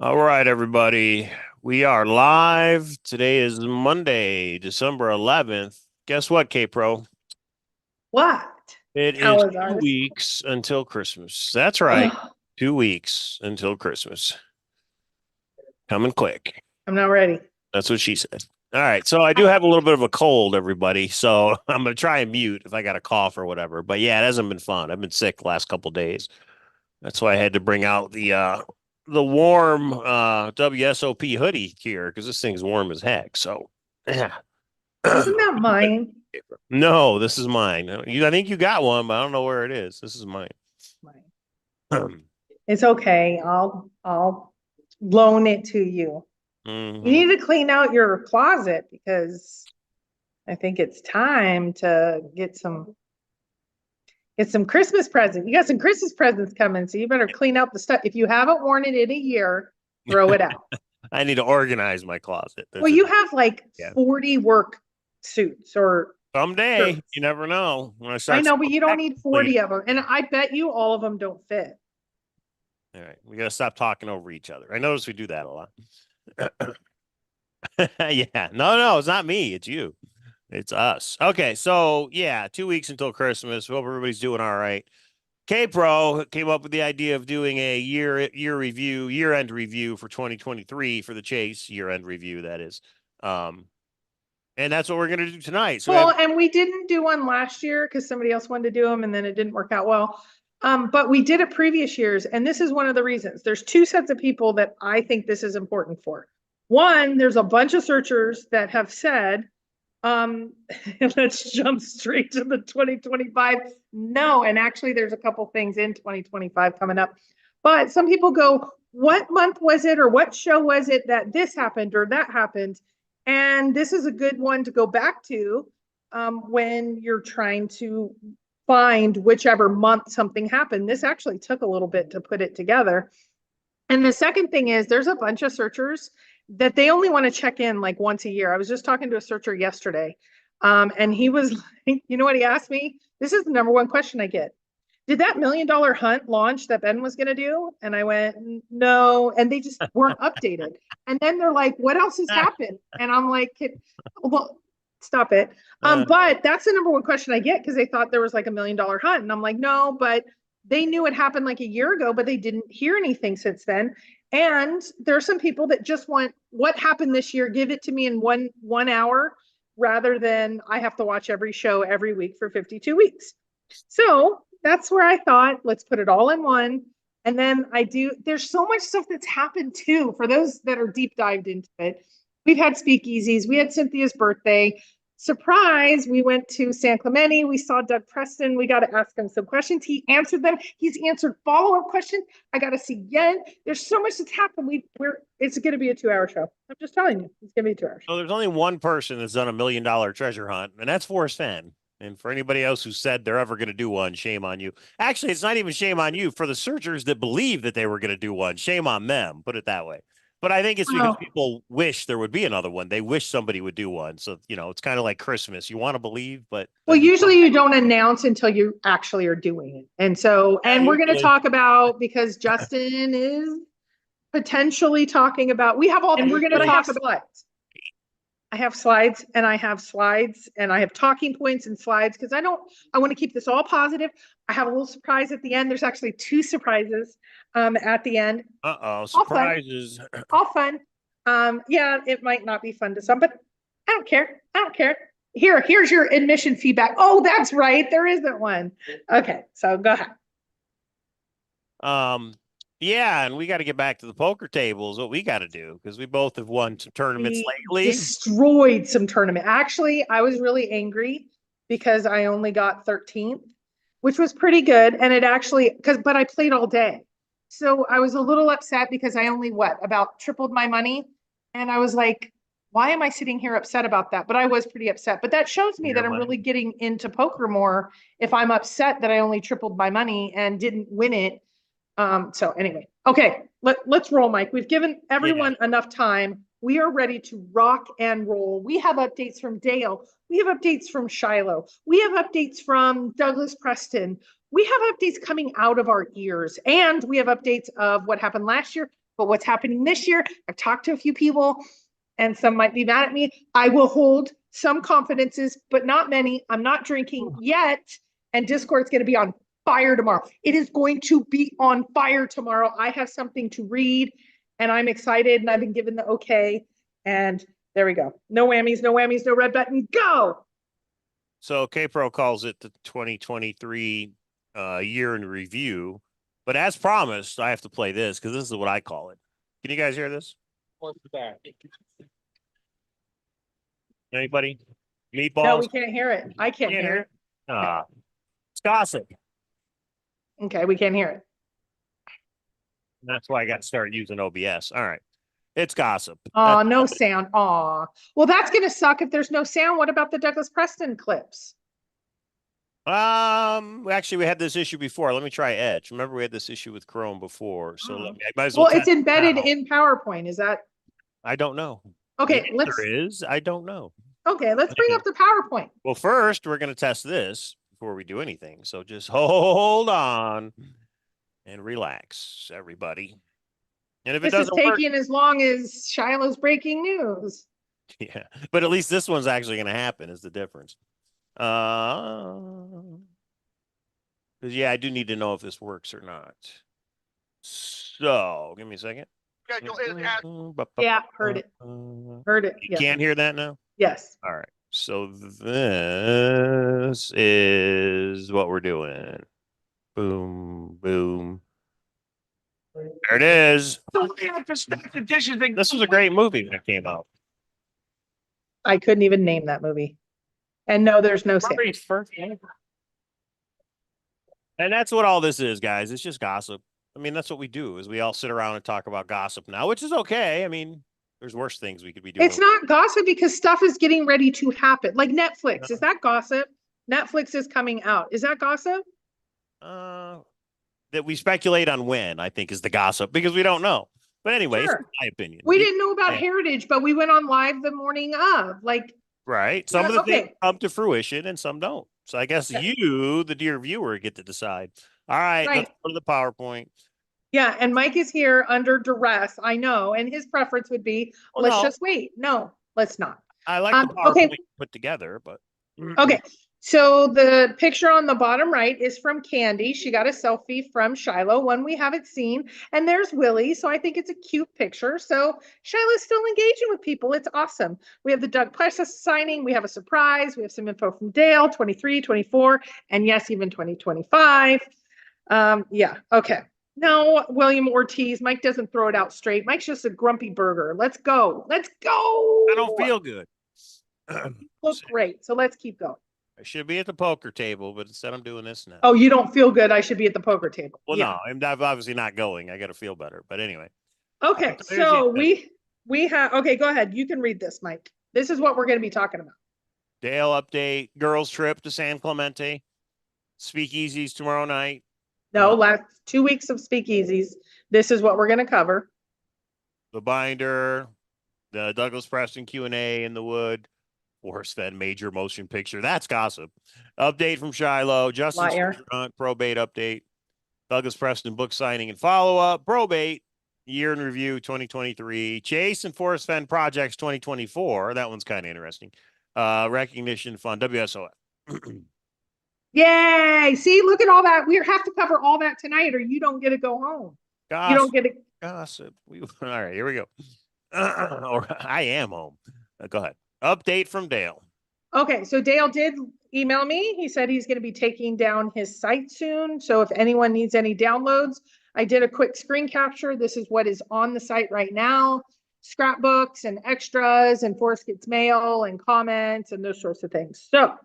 All right, everybody. We are live. Today is Monday, December 11th. Guess what, K-Pro? What? It is two Cowlazars. weeks until Christmas. That's right. Ugh, 2 weeks until Christmas. Coming quick. I'm not ready. That's what she said. All right. So I do have a little bit of a cold, everybody. So I'm going to try and mute if I got a cough or whatever. But yeah, it hasn't been fun. I've been sick the last couple of days. That's why I had to bring out the warm WSOP hoodie here because this thing's warm as heck. So yeah. Isn't that mine? No, this is mine. I think you got one, but I don't know where it is. This is mine. Mine. It's okay. I'll loan it to you. You Hmm. need to clean out your closet because I think it's time to get some Christmas presents. You got some Christmas presents coming, so you better clean out the stuff. If you haven't worn it in a year, throw it out. I need to organize my closet. Well, That's it. you have like Yeah. 40 work suits or Someday, shirts. you never know when I I start know, but selling you don't back need later. 40 of them. And I bet you all of them don't fit. All right, we got to stop talking over each other. I notice we do that a lot. Yeah. No, it's not me. It's you. It's us. Okay, so yeah, 2 weeks until Christmas. Hope everybody's doing all right. K Pro came up with the idea of doing a year end review for 2023 for the Chase year end review. That is, um, and that's what we're gonna do tonight. So we have Well, and we didn't do one last year because somebody else wanted to do them and then it didn't work out well. But we did it previous years, and this is one of the reasons. There's two sets of people that I think this is important for. One, there's a bunch of searchers that have said, um, let's jump straight to the 2025. No, and actually, there's a couple things in 2025 coming up. But some people go, what month was it, or what show was it that this happened or that happened? And this is a good one to go back to when you're trying to find whichever month something happened. This actually took a little bit to put it together. And the second thing is there's a bunch of searchers that they only want to check in like once a year. I was just talking to a searcher yesterday, and he was like, you know what he asked me? This is the number one question I get. Did that $1 million hunt launch that Ben was going to do? And I went, no. And they just weren't updated. And then they're like, what else has happened? And I'm like, well, stop it. uh, But that's the number one question I get because they thought there was like $1 million hunt. And I'm like, no, but they knew it happened like a year ago, but they didn't hear anything since then. And there are some people that just want what happened this year, give it to me in one hour rather than I have to watch every show every week for 52 weeks. So that's where I thought, let's put it all in one. And then there's so much stuff that's happened too. For those that are deep dived into it, we've had speakeasies, we had Cynthia's birthday. Surprise, we went to San Clemente. We saw Doug Preston. We got to ask him some questions. He answered them. He's answered follow-up questions. I got to see Yen. There's so much that's happened. It's going to be a 2 hour show. I'm just telling you, it's going to be a 2 hour show. so there's only one person that's done $1 million treasure hunt, and that's Forrest Fenn. And for anybody else who said they're ever going to do one, shame on you. Actually, it's not even shame on you. For the searchers that believe that they were going to do one, shame on them. Put it that way. But I think it's because Oh, people wish there would be another one. They wish somebody would do one. So, it's kind of like Christmas. You want to believe, but well, then you usually you don't announce until you actually are doing it. And so, yeah, and we're going to usually. talk about because Justin is potentially talking about, we have all, and we're going to talk about I have slides and I have slides and I have talking points and slides because I want to keep this all positive. I have a little surprise at the end. There's actually two surprises at the end. Uh-oh, All fun, surprises. all fun. Yeah, it might not be fun to some, but I don't care. I don't care. Here's your admission feedback. Oh, that's right. There isn't one. Okay, so go ahead. Um, yeah, and we got to get back to the poker tables. What we got to do because we both have won some tournaments We lately. destroyed some tournament. Actually, I was really angry because I only got 13th, which was pretty good. And it actually, but I played all day. So I was a little upset because I only, about tripled my money. And I was like, why am I sitting here upset about that? But I was pretty upset. But that shows me Your that I'm money. really getting into poker more if I'm upset that I only tripled my money and didn't win it. So anyway, okay, let's roll, Mike. We've given Yeah. everyone enough time. We are ready to rock and roll. We have updates from Dale. We have updates from Shiloh. We have updates from Douglas Preston. We have updates coming out of our ears, and we have updates of what happened last year But what's happening this year, I've talked to a few people and some might be mad at me. I will hold some confidences, but not many. I'm not drinking yet. And Discord's going to be on fire tomorrow. It is going to be on fire tomorrow. I have something to read and I'm excited and I've been given the okay. And there we go. No whammies, no whammies, no red button. Go. So K-Pro calls it the 2023 year in review. But as promised, I have to play this because this is what I call it. Can you guys hear this? Anybody? Meatballs? No, we can't hear it. I can't hear it. It's gossip. Okay, we can't hear it. That's why I got to start using OBS. All right. It's gossip. Oh, no sound. Oh, well, that's going to suck if there's no sound. What about the Douglas Preston clips? Actually, we had this issue before. Let me try Edge. Remember, we had this issue with Chrome before. So I might as well. Well, it's embedded in PowerPoint. Is that? I don't know. Okay, I don't know. Okay, let's bring up the PowerPoint. Well, first, we're going to test this before we do anything. So just hold on and relax, everybody. And if this it doesn't is taking as long as Shiloh's breaking news. Yeah, but at least this one's actually going to happen is the difference. Because yeah, I do need to know if this works or not. So give me a second. Yeah, heard it. Heard it. You can't hear that now? Yes. All right. So this is what we're doing. Boom, boom. There it is. This was a great movie when it came out. I couldn't even name that movie. And no, there's no sound. And that's what all this is, guys. It's just gossip. I mean, that's what we do is we all sit around and talk about gossip now, which is okay. I mean, there's worse things we could be doing. It's not gossip because stuff is getting ready to happen. Like Netflix. Is that gossip? Netflix is coming out. Is that gossip? That we speculate on when, I think, is the gossip because we don't know. But anyway, Sure. It's my opinion. We didn't know about Heritage, but we went on live the morning of. Like, right. Some of the things come to fruition and some don't. So I guess you, the dear viewer, get to decide. All right, let's go to the PowerPoint. Yeah, and Mike is here under duress. I know, and his preference would be let's just wait. No, let's not. I like the PowerPoint put together, but okay. So the picture on the bottom right is from Candy. She got a selfie from Shiloh, one we haven't seen. And there's Willie. So I think it's a cute picture. So Shiloh's still engaging with people. It's awesome. We have the Doug Preston signing. We have a surprise. We have some info from Dale, 23, 24, and yes, even 2025. Yeah, okay. No, William Ortiz. Mike doesn't throw it out straight. Mike's just a grumpy burger. Let's go. Let's go. I don't feel good. Look great. So let's keep going. I should be at the poker table, but instead I'm doing this now. Oh, you don't feel good. I should be at the poker table. Well, no, I'm obviously not going. I got to feel better. But anyway. Okay, so we have, okay, go ahead. You can read this, Mike. This is what we're going to be talking about. Dale update, girls trip to San Clemente, speakeasies tomorrow night. No, last 2 weeks of speakeasies. This is what we're going to cover. The binder, the Douglas Preston Q&A in the wood. Forrest, Fenn major motion picture. That's gossip. Update from Shiloh. Justin probate update. Douglas Preston book signing and follow-up. Probate year in review 2023. Chase and Forrest Fenn projects 2024. That one's kind of interesting. Recognition fund WSOF. Yay! See, look at all that. We have to cover all that tonight, or you don't get to go home. Gossip. You don't get to gossip. All right, here we go. Or I am home. Go ahead. Update from Dale. Okay, so Dale did email me. He said he's going to be taking down his site soon. So if anyone needs any downloads, I did a quick screen capture. This is what is on the site right now. Scrapbooks and extras and Forrest Gets Mail and comments and those sorts of things. So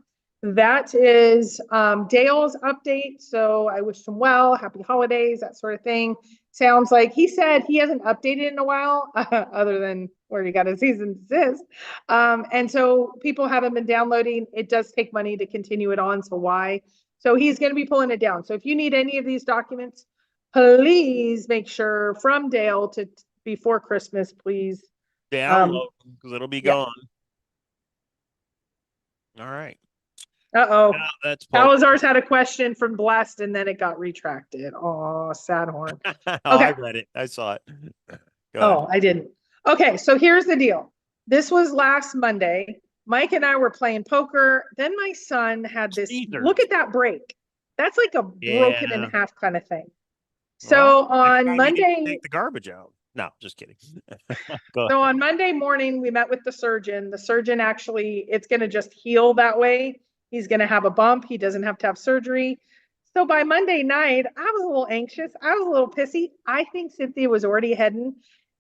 that is Dale's update. So I wish him well, happy holidays, that sort of thing. Sounds like he said he hasn't updated in a while, other than where he got a cease and desist. And so people haven't been downloading. It does take money to continue it on. So why? So he's going to be pulling it down. So if you need any of these documents, please make sure from Dale to before Christmas, please. Download, because it'll be gone. All right. Uh-oh. That's Cowlazars had a question from Blessed and then it got retracted. Oh, sad horn. oh, I Okay. read it. I saw it. Go ahead. Oh, I didn't. Okay, so here's the deal. This was last Monday. Mike and I were playing poker. Then my son had this, look Caesars. at that break. That's like a broken in Yeah. half kind of thing. Well, So next on time you need to Monday, take the garbage out. No, just kidding. Go so ahead. on Monday morning, we met with the surgeon. The surgeon actually, it's going to just heal that way. He's going to have a bump. He doesn't have to have surgery. So by Monday night, I was a little anxious. I was a little pissy. I think Cynthia was already heading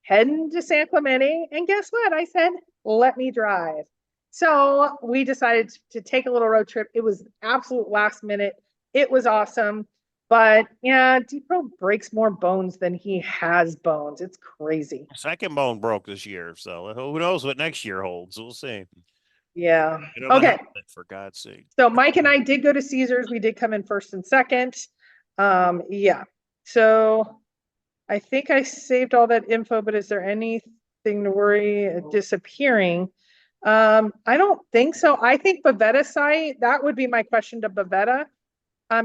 to San Clemente. And guess what? I said, let me drive. So we decided to take a little road trip. It was absolute last minute. It was awesome. But yeah, Depro breaks more bones than he has bones. It's crazy. Second bone broke this year, so who knows what next year holds? We'll see. Yeah. Get him a Okay. helmet, for God's sake. So Mike and I did go to Caesars. We did come in first and second. Yeah. So I think I saved all that info, but is there anything to worry disappearing? I don't think so. I think Bavetta site, that would be my question to Bavetta.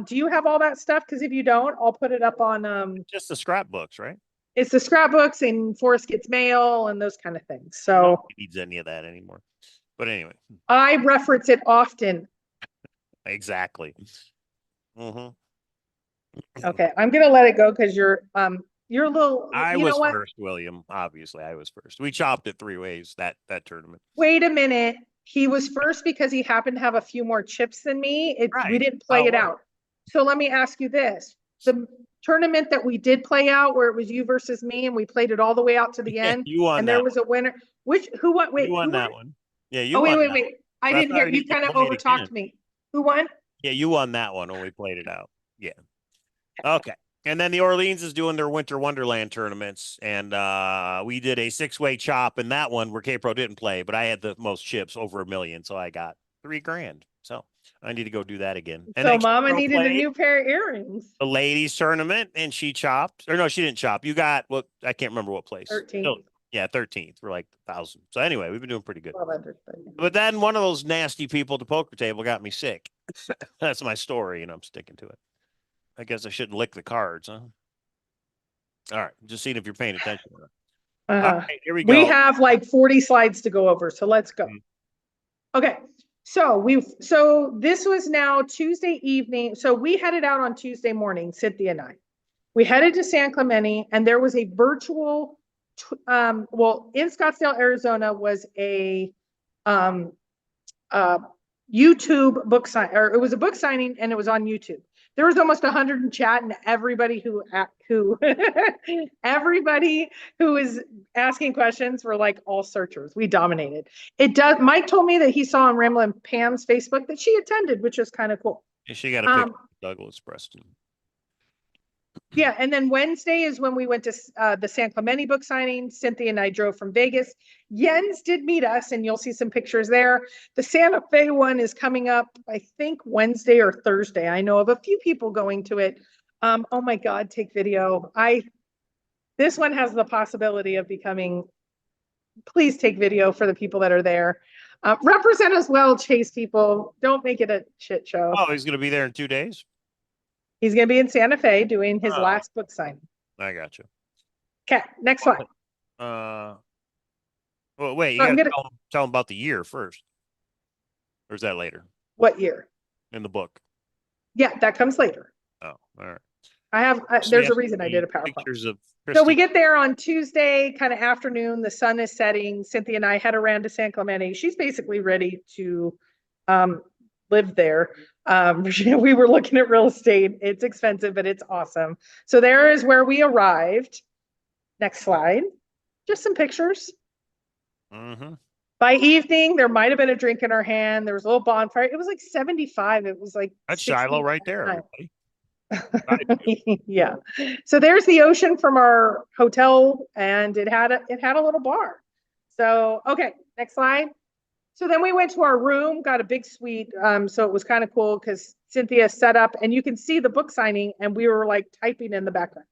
Do you have all that stuff? Because if you don't, I'll put it up on Just the scrapbooks, right? it's the scrapbooks and Forrest gets mail and those kind of things. So Nobody needs any of that anymore. But anyway, I reference it often. exactly. Mm-hmm. Okay, I'm gonna let it go because you're a little, I you know was what? first, William. Obviously, I was first. We chopped it 3 ways that tournament. Wait a minute. He was first because he happened to have a few more chips than me. We Right. didn't play Oh, it out. So let me ask you this. The tournament that we did play out where it was you versus me and we played it all the way out to the end you won and that there was a winner. Who won? one. You Wait, won who won? that one. Yeah, you Oh, wait, won wait, that one. wait. I So I didn't hear thought we you need to kind of play it again. overtalked me. Who won? Yeah, you won that one when we played it out. Yeah. Okay. And then the Orleans is doing their Winter Wonderland tournaments. And we did a 6-way chop in that one where K Pro didn't play, but I had the most chips, over $1 million. So I got $3,000. So I need to go do that again. And So then K mama Pro needed a played new pair of earrings. the ladies tournament and she chopped. Or no, she didn't chop. You got what? I can't remember what place. 13th. Yeah, 13th. We're like 1,000. So anyway, we've been doing pretty good. 1200. But then one of those nasty people at the poker table got me sick. That's my story, and I'm sticking to it. I guess I shouldn't lick the cards, huh? All right, just seeing if you're paying attention. All right, here we We go. have like 40 slides to go over, so let's go. Okay. So this was now Tuesday evening. So we headed out on Tuesday morning, Cynthia and I. We headed to San Clemente and there was a virtual well, in Scottsdale, Arizona was a YouTube book sign, or it was a book signing and it was on YouTube. There was almost 100 in chat, and everybody who everybody who was asking questions were like all searchers. We dominated. It does. Mike told me that he saw on Ramblin' Pam's Facebook that she attended, which was kind of cool. Yeah, she got a picture of Douglas Preston. Yeah, and then Wednesday is when we went to the San Clemente book signing. Cynthia and I drove from Vegas. Jens did meet us, and you'll see some pictures there. The Santa Fe one is coming up, I think, Wednesday or Thursday. I know of a few people going to it. Oh my God, take video. This one has the possibility of becoming, please take video for the people that are there. Represent us well, Chase people. Don't make it a shit show. Oh, he's going to be there in 2 days? He's going to be in Santa Fe doing his last book signing. I got you. Okay, next one. Well, wait, you got to tell him about the year first. Or is that later? What year? In the book. Yeah, that comes later. Oh, all right. There's a reason I did a PowerPoint. Pictures of So we get there on Tuesday, kind of afternoon. The sun is setting. Cynthia and I head around to San Clemente. She's basically ready to live there. We were looking at real estate. It's expensive, but it's awesome. So there is where we arrived. Next slide. Just some pictures. Mm-hmm. By evening, there might have been a drink in our hand. There was a little bonfire. It was like 75. It was like that's Shiloh right there, everybody. Yeah. So there's the ocean from our hotel, and it had a little bar. So okay, next slide. So then we went to our room, got a big suite. So it was kind of cool because Cynthia set up, and you can see the book signing, and we were like typing in the background.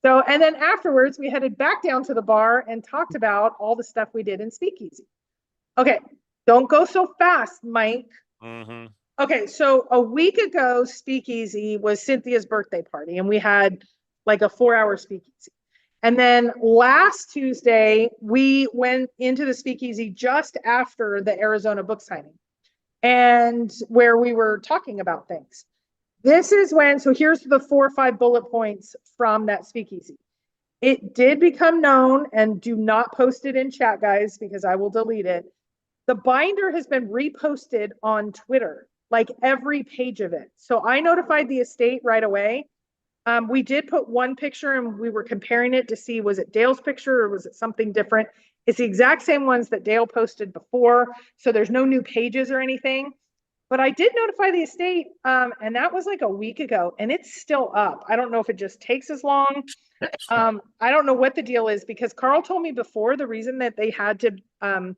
So, and then afterwards, we headed back down to the bar and talked about all the stuff we did in Speakeasy. Okay, don't go so fast, Mike. Mm-hmm. Okay, so a week ago, Speakeasy was Cynthia's birthday party, and we had like a 4 hour speakeasy. And then last Tuesday, we went into the speakeasy just after the Arizona book signing and where we were talking about things. This is when, so here's the 4 or 5 bullet points from that speakeasy. It did become known, and do not post it in chat, guys, because I will delete it. The binder has been reposted on Twitter, like every page of it. So I notified the estate right away. We did put one picture and we were comparing it to see, was it Dale's picture or was it something different? It's the exact same ones that Dale posted before. So there's no new pages or anything. But I did notify the estate, and that was like a week ago, and it's still up. I don't know if it just takes as long. I don't know what the deal is, because Carl told me before the reason that they had to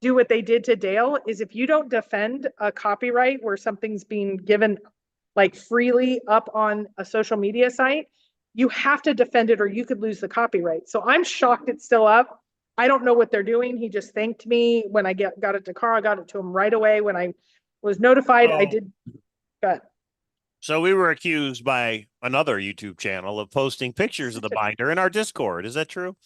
do what they did to Dale is if you don't defend a copyright where something's being given like freely up on a social media site, you have to defend it or you could lose the copyright. So I'm shocked it's still up. I don't know what they're doing. He just thanked me when I got it to Carl. I got it to him right away when I was notified. I did. But So we were accused by another YouTube channel of posting pictures of the binder in our Discord. Is that true?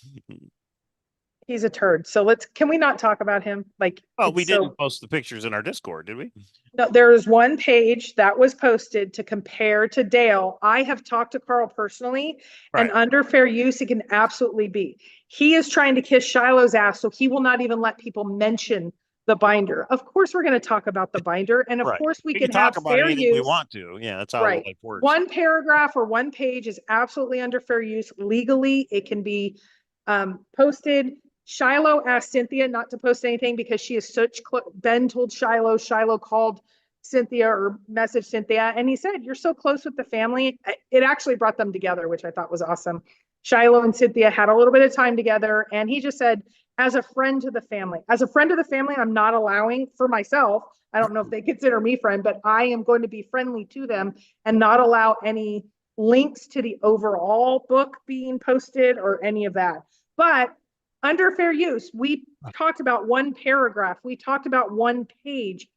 he's a turd. So can we not talk about him? Like, Well, we didn't post the pictures in our Discord, did we? No, there is one page that was posted to compare to Dale. I have talked to Carl personally, and under fair use, it can absolutely be. He is trying to kiss Shiloh's ass, so he will not even let people mention the binder. Of course, we're going to talk about the binder, and of course, we can talk have about fair anything use. we want to. Yeah, that's how Right. life works. One paragraph or one page is absolutely under fair use. Legally, it can be posted. Shiloh asked Cynthia not to post anything because she is such Ben told Shiloh. Shiloh called Cynthia or messaged Cynthia, and he said, "You're so close with the family." It actually brought them together, which I thought was awesome. Shiloh and Cynthia had a little bit of time together, and he just said, as a friend to the family, I'm not allowing for myself. I don't know if they consider me friend, but I am going to be friendly to them and not allow any links to the overall book being posted or any of that. But under fair use, we talked about one paragraph. We talked about one page.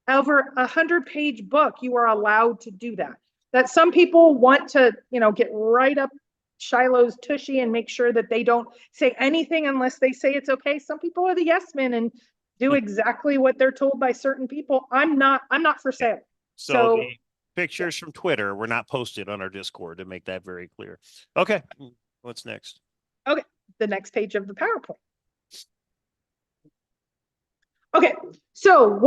Over 100-page book, you are allowed to do that. That some people want to, get right up Shiloh's tushy and make sure that they don't say anything unless they say it's okay. Some people are the yes men and do exactly what they're told by certain people. I'm not for sale. So the pictures from Twitter were not posted on our Discord, to make that very clear. Okay, what's next? Okay, the next page of the PowerPoint. Okay, so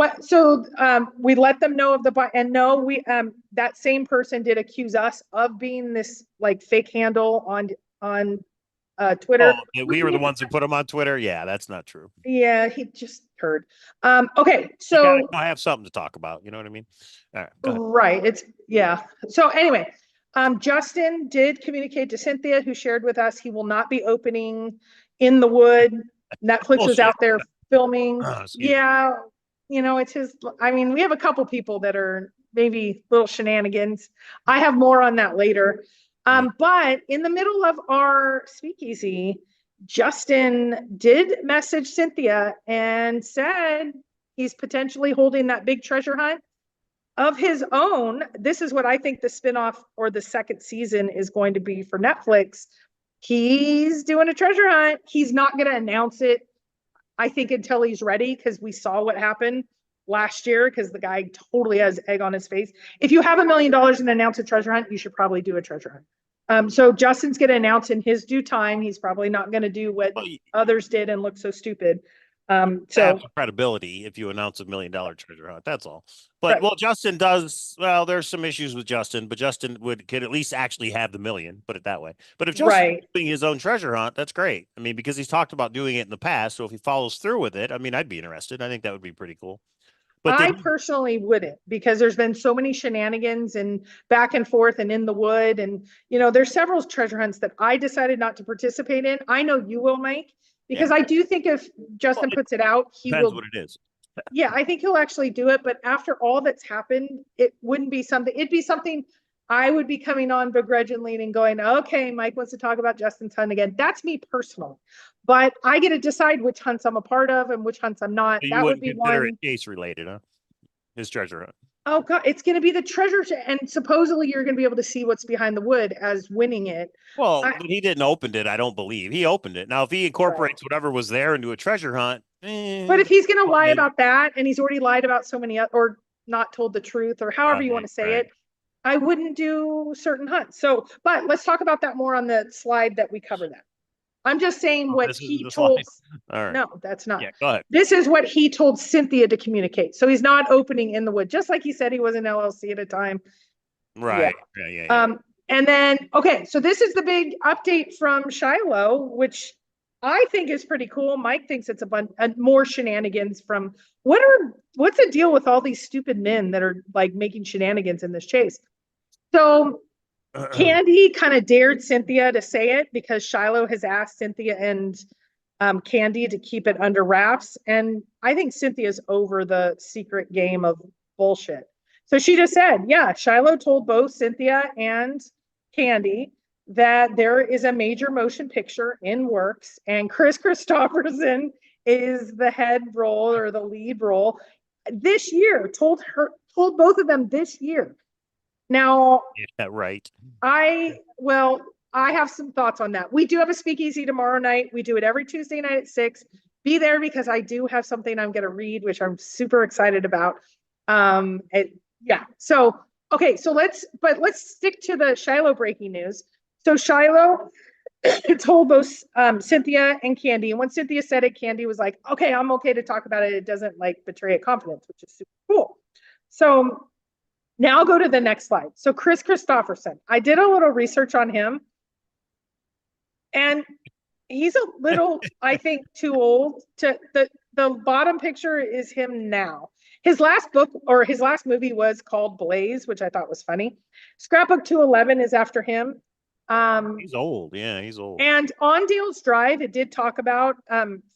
we let them know of and no, we that same person did accuse us of being this like fake handle on Twitter. Oh, we were the ones who put them on Twitter. Yeah, that's not true. Yeah, he just heard. Okay, so I have something to talk about. You know what I mean? All right, go ahead. Right. So anyway, Justin did communicate to Cynthia, who shared with us he will not be opening In the Wood. Netflix is out there filming. Yeah, it's his. I mean, we have a couple people that are maybe little shenanigans. I have more on that later. But in the middle of our speakeasy, Justin did message Cynthia and said he's potentially holding that big treasure hunt of his own. This is what I think the spinoff or the second season is going to be for Netflix. He's doing a treasure hunt. He's not going to announce it, I think, until he's ready, because we saw what happened last year, because the guy totally has egg on his face. If you have $1 million and announce a treasure hunt, you should probably do a treasure hunt. So Justin's going to announce in his due time. He's probably not going to do what others did and look so stupid. So credibility if you announce $1 million treasure hunt, that's all. But Justin does well. There's some issues with Justin, but Justin could at least actually have the million. Put it that way. But if Justin's doing his own treasure hunt, that's great. I mean, because he's talked about doing it in the past. So if he follows through with it, I mean, I'd be interested. I think that would be pretty cool. But I personally wouldn't, because there's been so many shenanigans and back and forth and In the Wood. And, there's several treasure hunts that I decided not to participate in. I know you will, Mike, because I do think if Justin puts it out, he will. Depends what it is. Yeah, I think he'll actually do it. But after all that's happened, it wouldn't be something. It'd be something I would be coming on begrudgingly and going, okay, Mike wants to talk about Justin's hunt again. That's me personally. But I get to decide which hunts I'm a part of and which hunts I'm not. So that would be one. Case related, huh? His treasure hunt. Oh God, it's going to be the treasure, and supposedly you're going to be able to see what's behind the wood as winning it. Well, I, but he didn't open it, I don't believe. He opened it. Now, if he right. incorporates whatever was there into a treasure hunt, But if he's going to lie maybe. about that, and he's already lied about so many, or not told the truth, or however you want Right, to say right. it, I wouldn't do certain hunts. So, but let's talk about that more on the slide that we cover that. I'm just saying Oh, what this isn't he the told. slide. All right. No, that's not. Yeah, go ahead. This is what he told Cynthia to communicate. So he's not opening in the wood, just like he said he was an LLC at a time. Yeah. Right. Yeah, yeah, yeah. And then, okay, so this is the big update from Shiloh, which I think is pretty cool. Mike thinks it's a bunch more shenanigans from what's the deal with all these stupid men that are like making shenanigans in this chase? So Candy kind of dared Cynthia to say it because Shiloh has asked Cynthia and Candy to keep it under wraps. And I think Cynthia's over the secret game of bullshit. So she just said, yeah, Shiloh told both Cynthia and Candy that there is a major motion picture in works, and Chris Christopherson is the head role or the lead role this year. Told both of them this year. Now, Yeah, right. well, I have some thoughts on that. We do have a speakeasy tomorrow night. We do it every Tuesday night at 6. Be there because I do have something I'm going to read, which I'm super excited about. Yeah. So, okay. So let's stick to the Shiloh breaking news. So Shiloh told both Cynthia and Candy. And when Cynthia said it, Candy was like, okay, I'm okay to talk about it. It doesn't like betray a confidence, which is super cool. So now I'll go to the next slide. So Chris Christopherson, I did a little research on him, and he's a little, I think, too old to the bottom picture is him now. His last book or his last movie was called Blaze, which I thought was funny. Scrapbook 211 is after him. He's old. Yeah, he's old. And on Dale's Drive, it did talk about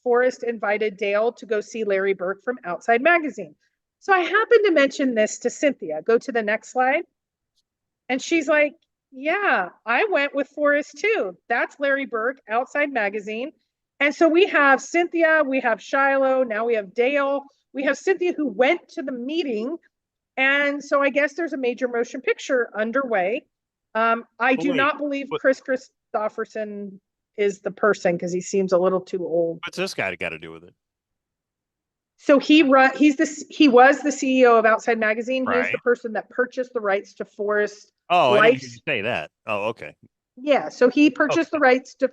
Forrest invited Dale to go see Larry Burke from Outside Magazine. So I happened to mention this to Cynthia. Go to the next slide. And she's like, yeah, I went with Forrest too. That's Larry Burke, Outside Magazine. And so we have Cynthia, we have Shiloh, now we have Dale, we have Cynthia who went to the meeting. And so I guess there's a major motion picture underway. I do not believe Chris Christopherson is the person because he seems a little too old. What's this guy got to do with it? So he was the CEO of Outside Magazine. He is Right. the person that purchased the rights to Forrest Oh, I didn't hear Life's. you say that. Oh, okay. Yeah, so he purchased the rights to.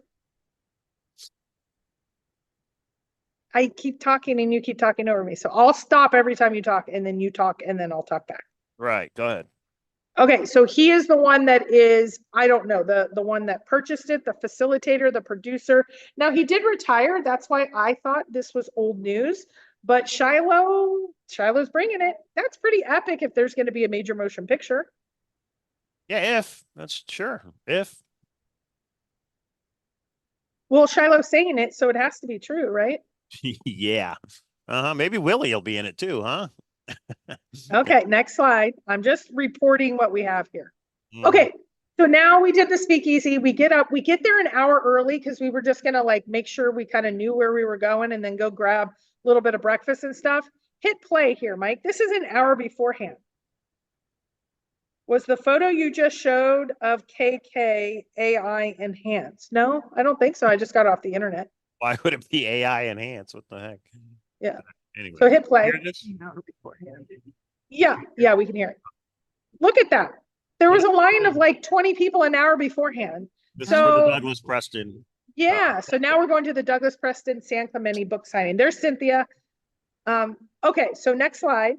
I keep talking and you keep talking over me. So I'll stop every time you talk and then you talk and then I'll talk back. Right. Go ahead. Okay, so he is the one that is, I don't know, the one that purchased it, the facilitator, the producer. Now he did retire. That's why I thought this was old news. But Shiloh's bringing it. That's pretty epic if there's going to be a major motion picture. Yeah, if that's sure. If Well, Shiloh's saying it, so it has to be true, right? yeah. Maybe Willie will be in it too, huh? Okay, next slide. I'm just reporting what we have here. Mhm. Okay, so now we did the speakeasy. We get there an hour early because we were just gonna like make sure we kind of knew where we were going and then go grab a little bit of breakfast and stuff. Hit play here, Mike. This is an hour beforehand. Was the photo you just showed of KK AI enhanced? No, I don't think so. I just got off the internet. Why would it be AI enhanced? What the heck? Yeah. Anyway. So hit play. Yeah, Yeah, we can hear it. Look at that. There was a line of like 20 people an hour beforehand. This is for the Douglas Preston. Yeah, so now we're going to the Douglas Preston San Clemente book signing. There's Cynthia. Okay, so next slide.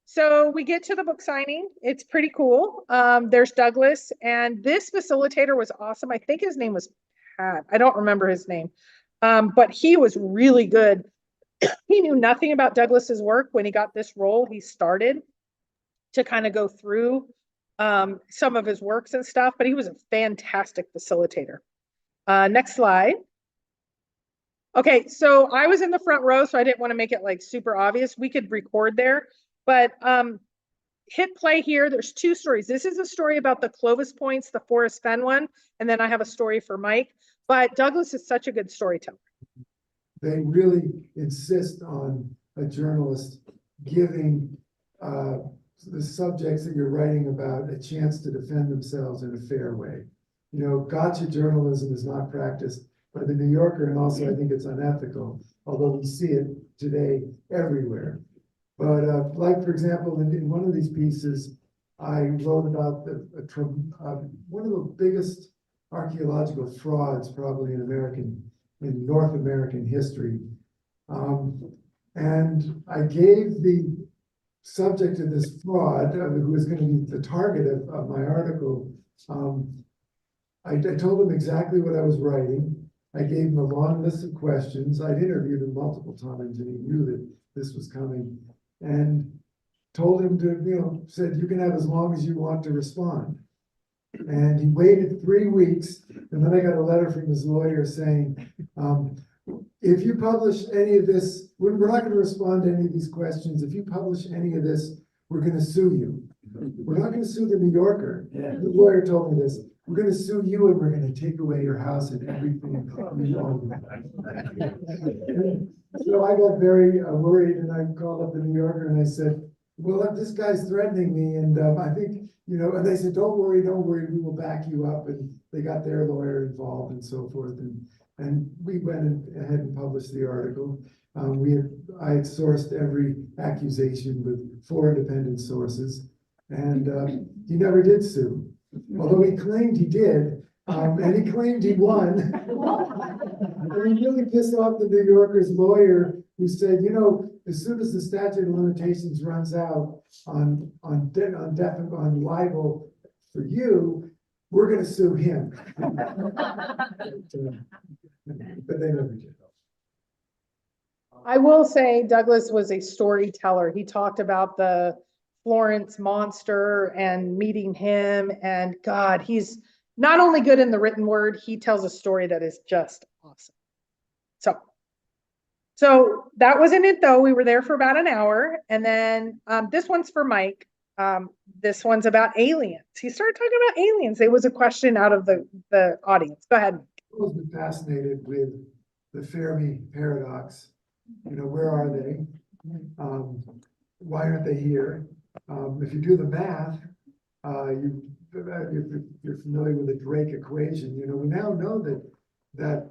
So we get to the book signing. It's pretty cool. There's Douglas, and this facilitator was awesome. I think his name was Pat. I don't remember his name, but he was really good. He knew nothing about Douglas's work when he got this role. He started to kind of go through some of his works and stuff, but he was a fantastic facilitator. Next slide. Okay, so I was in the front row, so I didn't want to make it like super obvious. We could record there, but hit play here. There's two stories. This is a story about the Clovis Points, the Forrest Fenn one, and then I have a story for Mike. But Douglas is such a good storyteller. They really insist on a journalist giving the subjects that you're writing about a chance to defend themselves in a fair way. You know, gotcha journalism is not practiced by the New Yorker, and also I think it's unethical, although we see it today everywhere. But like, for example, in one of these pieces, I wrote about one of the biggest archaeological frauds probably in North American history. And I gave the subject of this fraud, who was going to be the target of my article, I told him exactly what I was writing. I gave him a long list of questions. I'd interviewed him multiple times and he knew that this was coming, and told him to, said, you can have as long as you want to respond. And he waited 3 weeks, and then I got a letter from his lawyer saying, if you publish any of this, we're not going to respond to any of these questions. If you publish any of this, we're going to sue you. We're not going to sue the New Yorker. The lawyer told me this. We're going to sue you, and we're going to take away your house and everything you own. So I got very worried, and I called up the New Yorker and I said, well, if this guy's threatening me, and I think, and they said, don't worry, we will back you up. And they got their lawyer involved and so forth. And we went ahead and published the article. I had sourced every accusation with 4 independent sources, and he never did sue, although he claimed he did, and he claimed he won. And he really pissed off the New Yorker's lawyer, who said, as soon as the statute of limitations runs out on libel for you, we're going to sue him. But they never did. I will say Douglas was a storyteller. He talked about the Florence monster and meeting him, and God, he's not only good in the written word, he tells a story that is just awesome. So that wasn't it though. We were there for about an hour, and then this one's for Mike. This one's about aliens. He started talking about aliens. It was a question out of the audience. Go ahead. I've always been fascinated with the Fermi paradox. Where are they? Why aren't they here? If you do the math, if you're familiar with the Drake equation, we now know that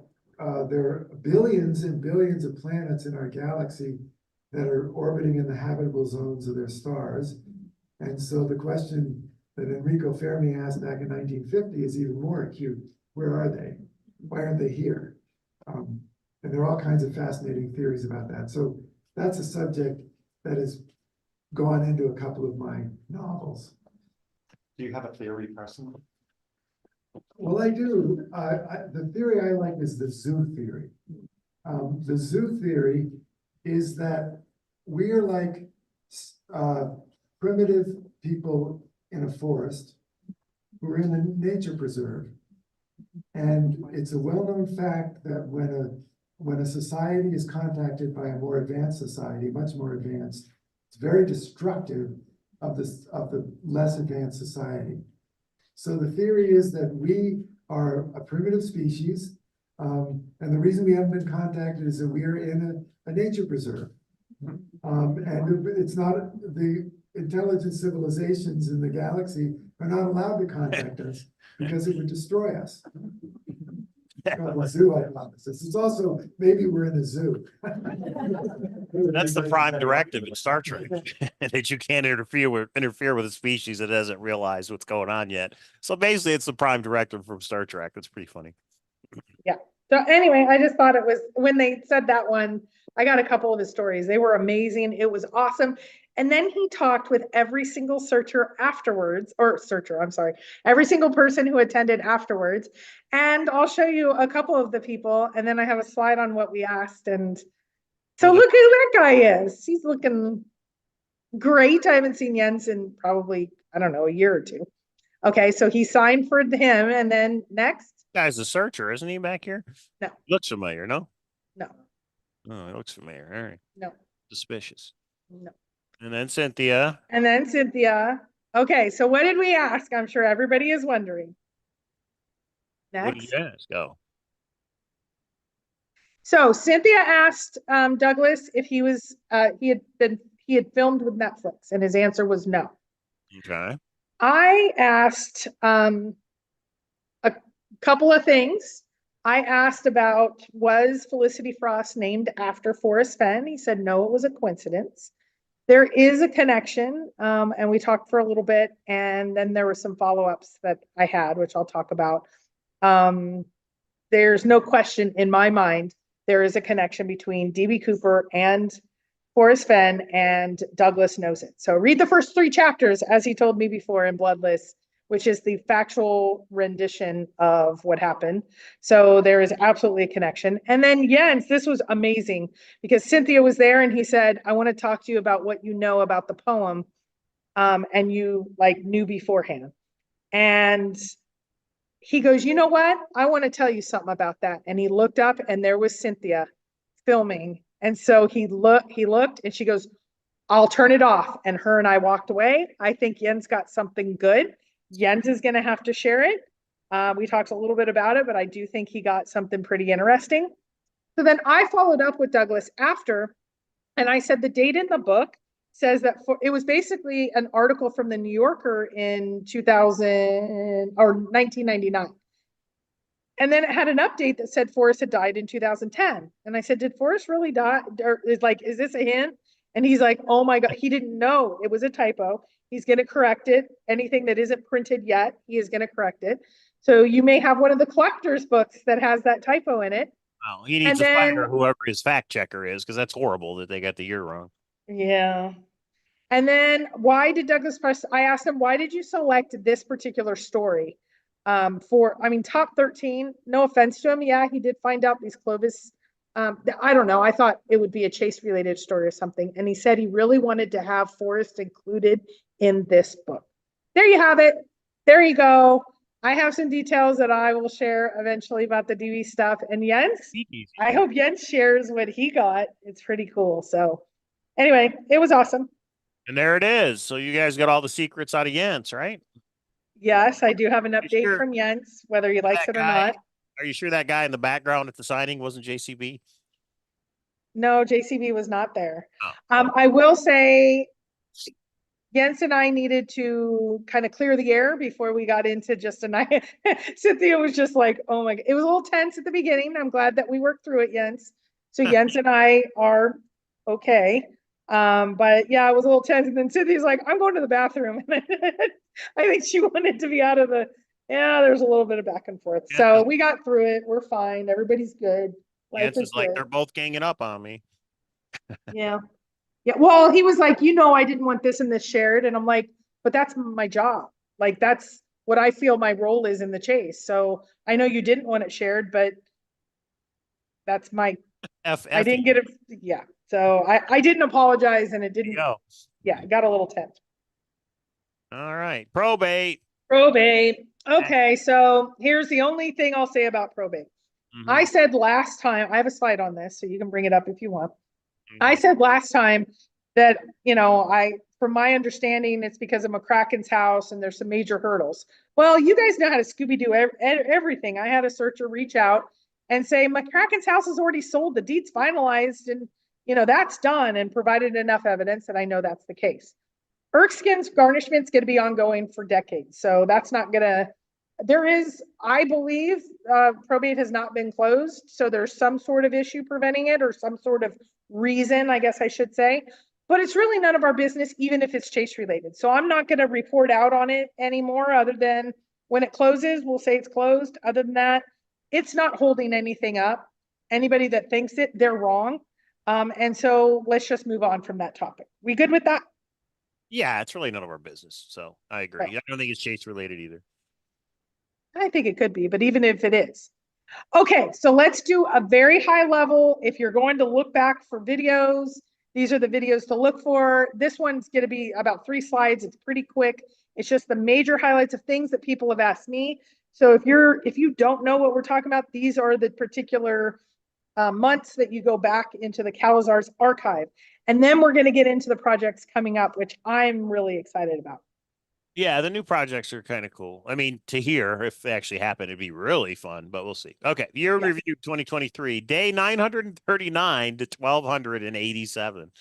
there are billions and billions of planets in our galaxy that are orbiting in the habitable zones of their stars. And so the question that Enrico Fermi asked back in 1950 is even more acute. Where are they? Why aren't they here? And there are all kinds of fascinating theories about that. So that's a subject that has gone into a couple of my novels. Do you have a theory personally? Well, I do. The theory I like is the zoo theory. The zoo theory is that we are like primitive people in a forest who are in a nature preserve. And it's a well-known fact that when a society is contacted by a more advanced society, much more advanced, it's very destructive of the less advanced society. So the theory is that we are a primitive species, and the reason we haven't been contacted is that we are in a nature preserve. And it's not, the intelligent civilizations in the galaxy are not allowed to contact us because it would destroy us. The zoo hypothesis. It's also, maybe we're in a zoo. That's the prime directive in Star Trek, that you can't interfere with a species that hasn't realized what's going on yet. So basically, it's the prime directive from Star Trek. That's pretty funny. Yeah. So anyway, I just thought it was, when they said that one, I got a couple of his stories. They were amazing. It was awesome. And then he talked with every single searcher afterwards, every single person who attended afterwards. And I'll show you a couple of the people, and then I have a slide on what we asked. And so look who that guy is. He's looking great. I haven't seen Jens in probably, I don't know, a year or two. Okay, so he signed for him, and then next. Guy's a searcher, isn't he, back here? No. Looks familiar, no? No. Oh, it looks familiar. All right. No. Suspicious. No. And then Cynthia. And then Cynthia. Okay, so what did we ask? I'm sure everybody is wondering. Next. What did you ask? Oh. So Cynthia asked Douglas if he he had filmed with Netflix? And his answer was no. Okay. I asked a couple of things. I asked about, was Felicity Frost named after Forrest Fenn? He said no, it was a coincidence. There is a connection, and we talked for a little bit, and then there were some follow-ups that I had, which I'll talk about. There's no question in my mind, there is a connection between DB Cooper and Forrest Fenn, and Douglas knows it. So read the first 3 chapters, as he told me before, in Bloodless, which is the factual rendition of what happened. So there is absolutely a connection. And then Jens, this was amazing because Cynthia was there and he said, I want to talk to you about what you know about the poem. And you like knew beforehand. And he goes, you know what? I want to tell you something about that. And he looked up and there was Cynthia filming. And so he looked and she goes, I'll turn it off. And her and I walked away. I think Jens got something good. Jens is going to have to share it. We talked a little bit about it, but I do think he got something pretty interesting. So then I followed up with Douglas after, and I said the date in the book says that it was basically an article from the New Yorker in 2000 or 1999. And then it had an update that said Forrest had died in 2010. And I said, did Forrest really die? Or is this a hint? And he's like, oh my God, he didn't know it was a typo. He's going to correct it. Anything that isn't printed yet, he is going to correct it. So you may have one of the collector's books that has that typo in it. Oh, he needs to fire whoever his fact checker is, because that's horrible that they got the year wrong. Yeah. And then why did Douglas Preston, I asked him, why did you select this particular story? Top 13, no offense to him. Yeah, he did find out these Clovis. I don't know. I thought it would be a chase related story or something. And he said he really wanted to have Forrest included in this book. There you have it. There you go. I have some details that I will share eventually about the DV stuff. And Jens, I hope Jens shares what he got. It's pretty cool. So anyway, it was awesome. And there it is. So you guys got all the secrets out of Jens, right? Yes, I do have an update from Jens, whether he likes it or not. Are you sure that guy in the background at the signing wasn't JCB? No, JCB was not there. I will say Jens and I needed to kind of clear the air before we got into just a night. Cynthia was just like, oh my God. It was a little tense at the beginning. I'm glad that we worked through it, Jens. So Jens and I are okay. But yeah, it was a little tense. And then Cynthia's like, I'm going to the bathroom. I think she wanted to be out of there's a little bit of back and forth. Yeah, so we got through it. We're fine. Everybody's good. Jens is like, they're both ganging up on me. Yeah. Yeah. Well, he was like, I didn't want this and this shared. And I'm like, but that's my job. Like, that's what I feel my role is in the chase. So I know you didn't want it shared, but that's my, I didn't get it. Yeah. So I didn't apologize and it didn't. Yeah. It got a little tense. All right. Probate. Okay. So here's the only thing I'll say about probate. Mm-hmm. I said last time, I have a slide on this, so you can bring it up if you want. Mm-hmm. I said last time that, from my understanding, it's because of McCracken's house and there's some major hurdles. Well, you guys know how to Scooby-Doo everything. I had a searcher reach out and say, McCracken's house is already sold. The deed's finalized and, that's done, and provided enough evidence that I know that's the case. Erskine's garnishment's going to be ongoing for decades. So that's not going to, I believe probate has not been closed. So there's some sort of issue preventing it or some sort of reason, I guess I should say. But it's really none of our business, even if it's chase related. So I'm not going to report out on it anymore, other than when it closes, we'll say it's closed. Other than that, it's not holding anything up. Anybody that thinks it, they're wrong. And so let's just move on from that topic. We good with that? Yeah, it's really none of our business. So I agree. Right. I don't think it's chase related either. I think it could be, but even if it is. Okay, so let's do a very high level. If you're going to look back for videos, these are the videos to look for. This one's going to be about 3 slides. It's pretty quick. It's just the major highlights of things that people have asked me. So if you don't know what we're talking about, these are the particular months that you go back into the Cowlazars archive. And then we're going to get into the projects coming up, which I'm really excited about. Yeah, the new projects are kind of cool. I mean, to hear if they actually happen, it'd be really fun, but we'll see. Okay, year review 2023, day 939 to 1287.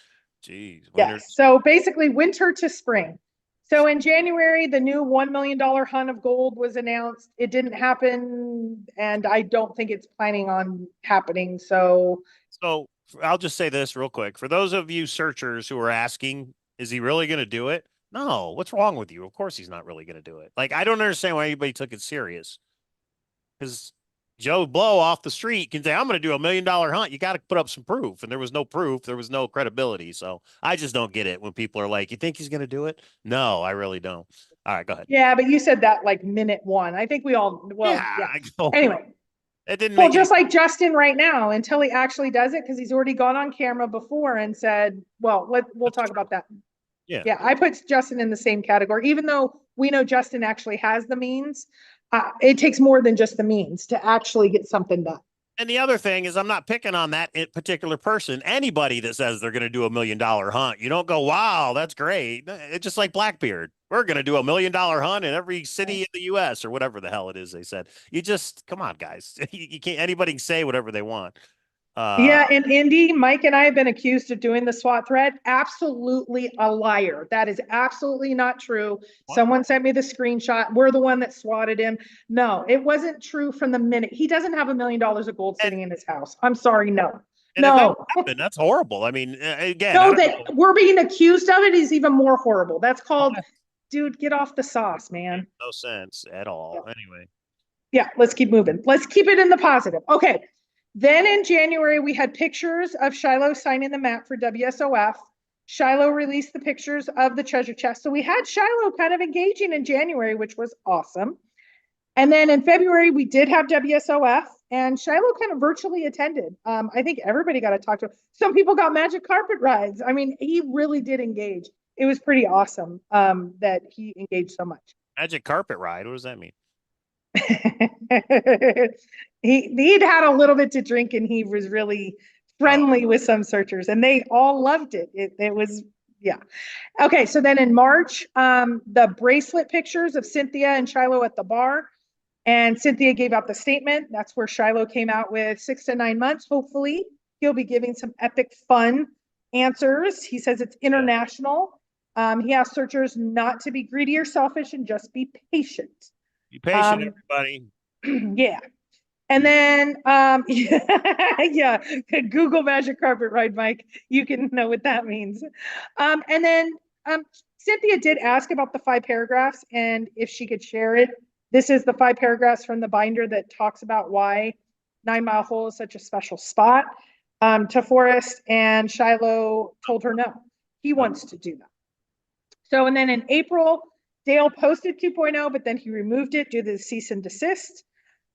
Geez, winter. Yes. So basically winter to spring. So in January, the new $1 million hunt of gold was announced. It didn't happen, and I don't think it's planning on happening. So So I'll just say this real quick. For those of you searchers who are asking, is he really going to do it? No. What's wrong with you? Of course he's not really going to do it. Like, I don't understand why anybody took it serious. Because Joe Blow off the street can say, I'm going to do $1 million hunt. You got to put up some proof. And there was no proof. There was no credibility. So I just don't get it when people are like, you think he's going to do it? No, I really don't. All right, go ahead. yeah, but you said that like minute one. I think we all, well, yeah. I go, Anyway, it didn't well, make just any, like Justin right now, until he actually does it, because he's already gone on camera before and said, well, we'll talk about that. yeah. Yeah, I put Justin in the same category, even though we know Justin actually has the means. It takes more than just the means to actually get something done. And the other thing is, I'm not picking on that particular person. Anybody that says they're going to do $1 million hunt, you don't go, wow, that's great. It's just like Blackbeard. We're going to do $1 million hunt in every city in the U.S. or whatever the hell it is they said. You just, come on, guys. You can't, anybody can say whatever they want. Yeah, in Indy, Mike and I have been accused of doing the SWAT thread. Absolutely a liar. That is absolutely not true. What? Someone sent me the screenshot. We're the one that swatted him. No, it wasn't true from the minute. He doesn't have $1 million of gold sitting in his house. I'm sorry, no. And if that No. happened, that's horrible. I mean, again, No, I don't that know. we're being accused of it is even more horrible. That's called, dude, get off the sauce, man. No sense at all. Yeah. Anyway, Yeah, let's keep moving. Let's keep it in the positive. Okay. Then in January, we had pictures of Shiloh signing the map for WSOF. Shiloh released the pictures of the treasure chest. So we had Shiloh kind of engaging in January, which was awesome. And then in February, we did have WSOF, and Shiloh kind of virtually attended. I think everybody got to talk to him. Some people got magic carpet rides. I mean, he really did engage. It was pretty awesome that he engaged so much. magic carpet ride. What does that mean? He'd had a little bit to drink and he was really friendly with some searchers and they all loved it. It was, yeah. Okay, so then in March, the bracelet pictures of Cynthia and Shiloh at the bar, and Cynthia gave out the statement. That's where Shiloh came out with 6 to 9 months. Hopefully he'll be giving some epic fun answers. He says it's international. He asks searchers not to be greedy or selfish and just be patient. Be patient, everybody. Yeah. And then, yeah, Google magic carpet ride, Mike. You can know what that means. And then Cynthia did ask about the 5 paragraphs and if she could share it. This is the 5 paragraphs from the binder that talks about why 9 Mile Hole is such a special spot to Forrest, and Shiloh told her no. He wants to do that. So, and then in April, Dale posted 2.0, but then he removed it due to the cease and desist.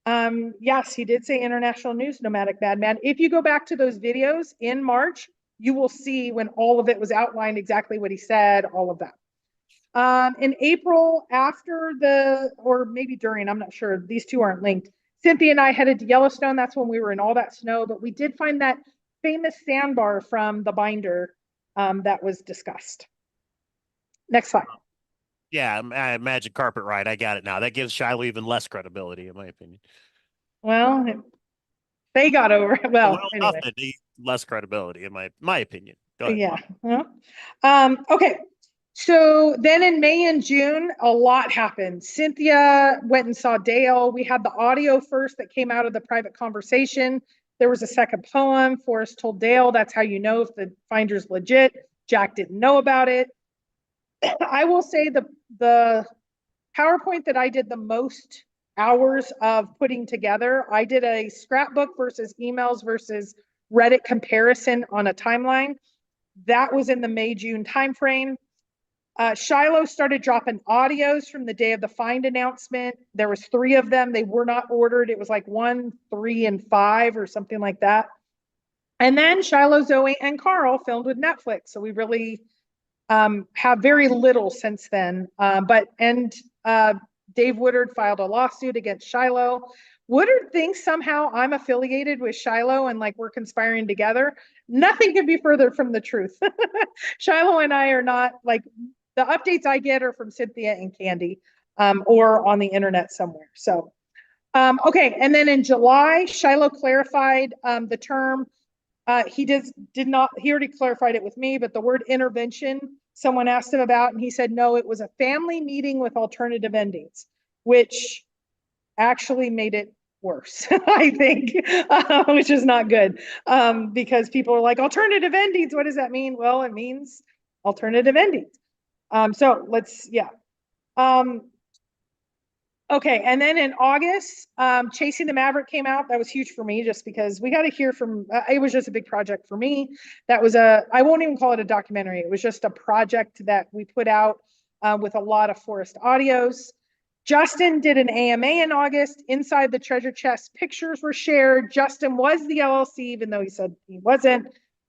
Yes, he did say international news, nomadic madman. If you go back to those videos in March, you will see when all of it was outlined, exactly what he said, all of that. In April, after or maybe during, I'm not sure, these two aren't linked. Cynthia and I headed to Yellowstone. That's when we were in all that snow, but we did find that famous sandbar from the binder that was discussed. Next slide. Yeah, magic carpet ride. I got it now. That gives Shiloh even less credibility, in my opinion. Well, they got over it. Well, anyway. Nothing, less credibility, in my opinion. Go ahead. Yeah. Okay. So then in May and June, a lot happened. Cynthia went and saw Dale. We had the audio first that came out of the private conversation. There was a second poem. Forrest told Dale, that's how you know if the finder's legit. Jack didn't know about it. I will say the PowerPoint that I did the most hours of putting together, I did a scrapbook versus emails versus Reddit comparison on a timeline. That was in the May-June timeframe. Shiloh started dropping audios from the day of the find announcement. There was 3 of them. They were not ordered. It was like 1, 3, and 5 or something like that. And then Shiloh, Zoe, and Carl filmed with Netflix. So we really have very little since then. Dave Woodard filed a lawsuit against Shiloh. Woodard thinks somehow I'm affiliated with Shiloh and like we're conspiring together. Nothing could be further from the truth. Shiloh and I are not, like, the updates I get are from Cynthia and Candy or on the internet somewhere. So, okay. And then in July, Shiloh clarified the term He already clarified it with me, but the word intervention, someone asked him about, and he said, no, it was a family meeting with alternative endings, which actually made it worse, I think, which is not good. Because people are like, alternative endings, what does that mean? Well, it means alternative endings. So let's, yeah. Okay, and then in August, Chasing the Maverick came out. That was huge for me just because we got to hear from, it was just a big project for me. That was I won't even call it a documentary. It was just a project that we put out with a lot of Forrest audios. Justin did an AMA in August. Inside the treasure chest, pictures were shared. Justin was the LLC, even though he said he wasn't.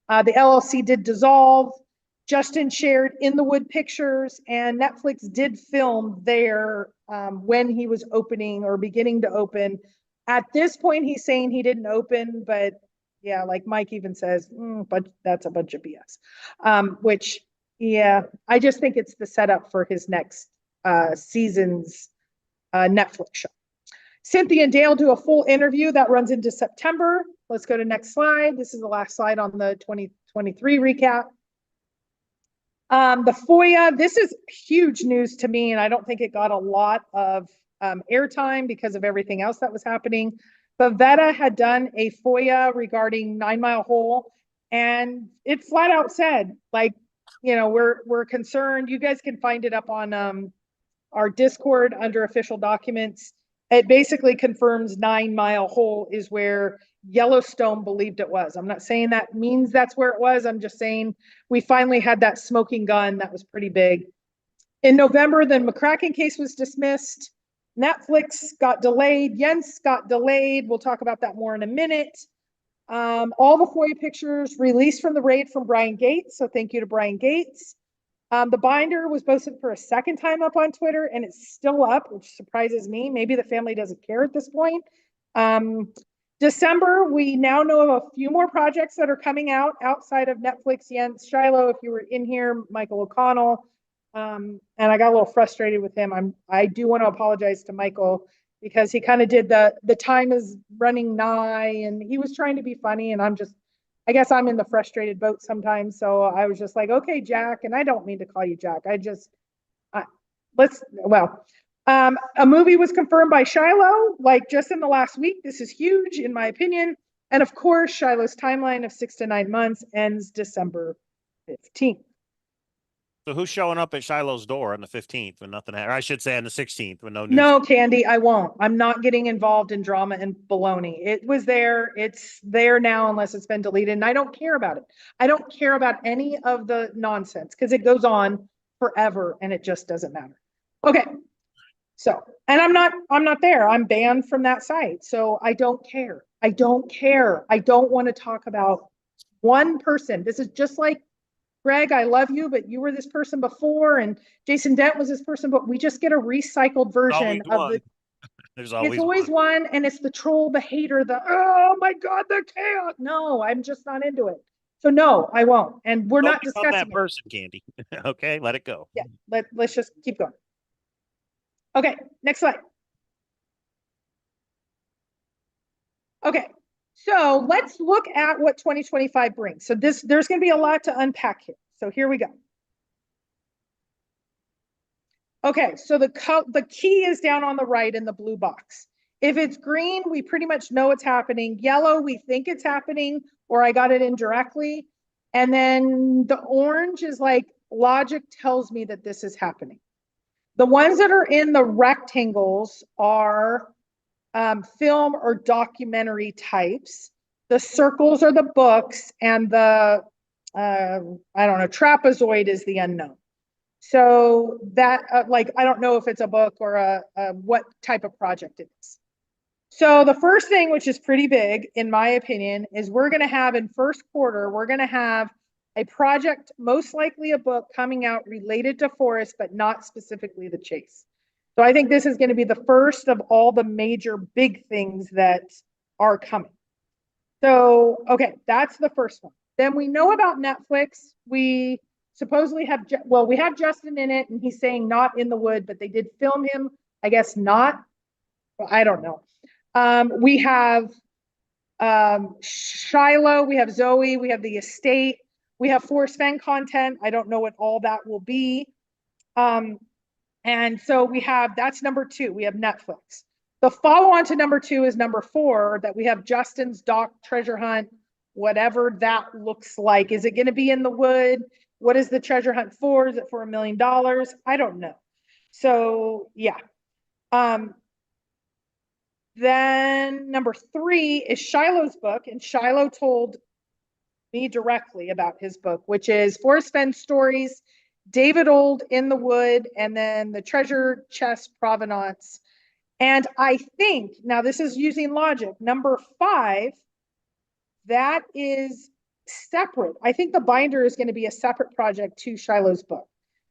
The LLC did dissolve. Justin shared In the Wood pictures, and Netflix did film there when he was opening or beginning to open. At this point, he's saying he didn't open, but yeah, like Mike even says, but that's a bunch of BS. Which, yeah, I just think it's the setup for his next season's Netflix show. Cynthia and Dale do a full interview that runs into September. Let's go to next slide. This is the last slide on the 2023 recap. The FOIA, this is huge news to me, and I don't think it got a lot of airtime because of everything else that was happening. But Veta had done a FOIA regarding 9 Mile Hole, and it flat out said, like, you know, we're concerned. You guys can find it up on our Discord under official documents. It basically confirms 9 Mile Hole is where Yellowstone believed it was. I'm not saying that means that's where it was. I'm just saying we finally had that smoking gun that was pretty big. In November, the McCracken case was dismissed. Netflix got delayed. Jens got delayed. We'll talk about that more in a minute. All the FOIA pictures released from the raid from Brian Gates. So thank you to Brian Gates. The binder was posted for a second time up on Twitter, and it's still up, which surprises me. Maybe the family doesn't care at this point. December, we now know of a few more projects that are coming out outside of Netflix. Jens, Shiloh, if you were in here, Michael O'Connell. And I got a little frustrated with him. I do want to apologize to Michael because he kind of did the time is running nigh, and he was trying to be funny, and I guess I'm in the frustrated boat sometimes. So I was just like, okay, Jack, and I don't mean to call you Jack. A movie was confirmed by Shiloh, like just in the last week. This is huge, in my opinion. And of course, Shiloh's timeline of 6 to 9 months ends December 15th. So who's showing up at Shiloh's door on the 15th when nothing happened? Or I should say on the 16th when no news. No, Candy, I won't. I'm not getting involved in drama and baloney. It was there. It's there now unless it's been deleted. And I don't care about it. I don't care about any of the nonsense because it goes on forever and it just doesn't matter. Okay. So, and I'm not there. I'm banned from that site. So I don't care. I don't care. I don't want to talk about one person. This is just like, Greg, I love you, but you were this person before, and Jason Dent was this person, but we just get a recycled version of the. There's always it's always one, and it's the troll, the hater, the oh my god, the chaos. No, I'm just not into it. So no, I won't, and we're not discussing that person, Candy. Okay, let it go. Yeah, let's just keep going. Okay, next slide. Okay. So let's look at what 2025 brings. So there's going to be a lot to unpack here. So here we go. Okay, so the key is down on the right in the blue box. If it's green, we pretty much know it's happening. Yellow, we think it's happening, or I got it indirectly. And then the orange is like logic tells me that this is happening. The ones that are in the rectangles are film or documentary types. The circles are the books, and the I don't know, trapezoid is the unknown. So that I don't know if it's a book or a what type of project it is. So the first thing, which is pretty big in my opinion, is we're going to have in first quarter, we're going to have a project, most likely a book coming out related to Forrest, but not specifically the chase. So I think this is going to be the first of all the major big things that are coming. So, okay, that's the first one. Then we know about Netflix. We supposedly have, we have Justin in it, and he's saying not in the wood, but they did film him. I guess not. I don't know. We have Shiloh, we have Zoe, we have the estate, we have Forrest Fenn content. I don't know what all that will be. And so we have, that's number 2. We have Netflix. The follow on to number 2 is number 4, that we have Justin's Doc Treasure Hunt, whatever that looks like. Is it going to be in the wood? What is the treasure hunt for? Is it for $1 million? I don't know. So yeah. Then number 3 is Shiloh's book, and Shiloh told me directly about his book, which is Forrest Fenn Stories, David Old in the Wood, and then the Treasure Chest Provenance. And I think, now this is using logic, number 5, that is separate. I think the binder is going to be a separate project to Shiloh's book.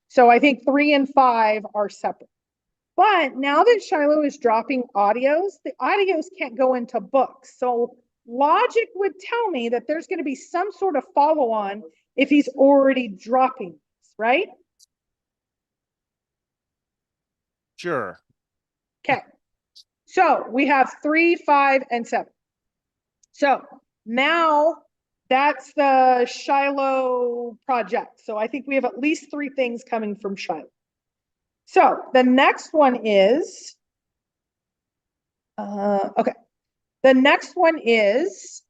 So I think 3 and 5 are separate. But now that Shiloh is dropping audios, the audios can't go into books. So logic would tell me that there's going to be some sort of follow-on if he's already dropping this, right? Sure. Okay. So we have 3, 5, and 7. So now that's the Shiloh project. So I think we have at least 3 things coming from Shiloh. So the next one is, okay. The next one is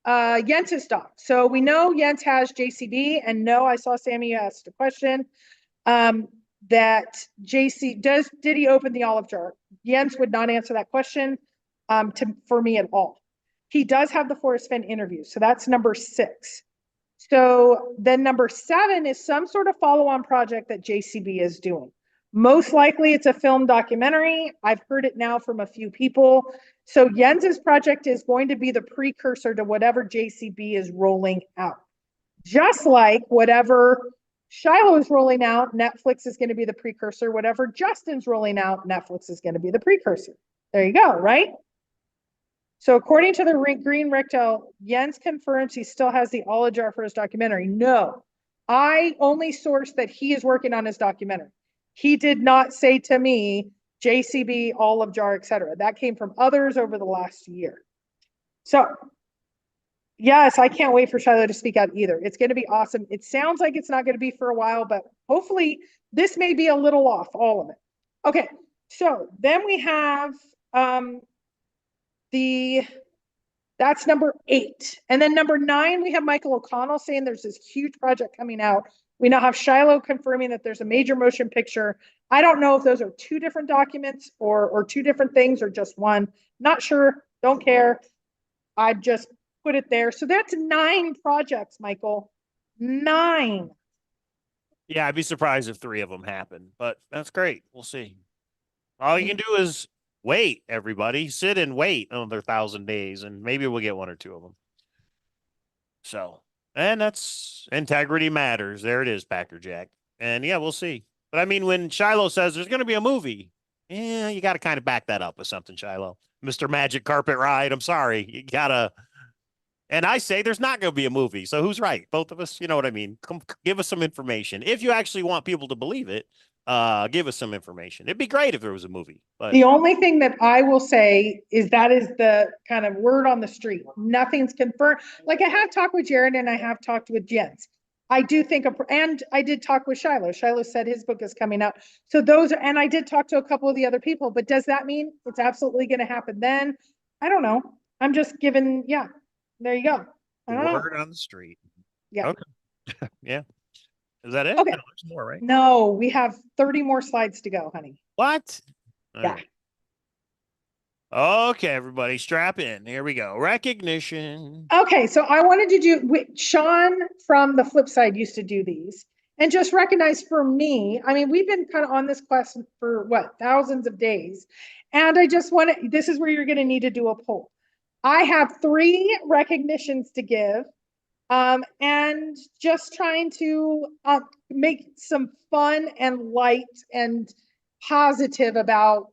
Jens's doc. So we know Jens has JCB, and no, I saw Sammy asked a question that did he open the olive jar? Jens would not answer that question for me at all. He does have the Forrest Fenn interview. So that's number 6. So then number 7 is some sort of follow-on project that JCB is doing. Most likely it's a film documentary. I've heard it now from a few people. So Jens's project is going to be the precursor to whatever JCB is rolling out. Just like whatever Shiloh is rolling out, Netflix is going to be the precursor. Whatever Justin's rolling out, Netflix is going to be the precursor. There you go, right? So according to the Green Rectel, Jens confirms he still has the olive jar for his documentary. No, I only sourced that he is working on his documentary. He did not say to me, JCB, olive jar, etc. That came from others over the last year. So yes, I can't wait for Shiloh to speak out either. It's going to be awesome. It sounds like it's not going to be for a while, but hopefully this may be a little off, all of it. Okay, so then we have that's number 8. And then number 9, we have Michael O'Connell saying there's this huge project coming out. We now have Shiloh confirming that there's a major motion picture. I don't know if those are 2 different documents or 2 different things or just one. Not sure. Don't care. I just put it there. So that's 9 projects, Michael. 9. Yeah, I'd be surprised if 3 of them happen, but that's great. We'll see. All you can do is wait, everybody. Sit and wait another 1,000 days, and maybe we'll get 1 or 2 of them. So, and that's integrity matters. There it is, Packer Jack. And yeah, we'll see. But I mean, when Shiloh says there's going to be a movie, yeah, you got to kind of back that up with something, Shiloh. Mr. Magic Carpet Ride. I'm sorry. You got to. And I say there's not going to be a movie. So who's right? Both of us, you know what I mean? Come give us some information. If you actually want people to believe it, give us some information. It'd be great if there was a movie. But the only thing that I will say is that is the kind of word on the street. Nothing's confirmed. Like I have talked with Jared and I have talked with Jens. I do think, and I did talk with Shiloh. Shiloh said his book is coming out. So those, and I did talk to a couple of the other people, but does that mean it's absolutely going to happen then? I don't know. I'm just giving, yeah, there you go. I don't know. Word on the street. Yeah. Okay. Yeah. Is that it? Okay. No, there's more, right? No, we have 30 more slides to go, honey. What? All Yeah. right. Okay, everybody, strap in. Here we go. Recognition. Okay, so I wanted to do, Sean from the flip side used to do these. And just recognize for me, I mean, we've been kind of on this quest for what, thousands of days. And I just want to, this is where you're going to need to do a poll. I have 3 recognitions to give. And just trying to make some fun and light and positive about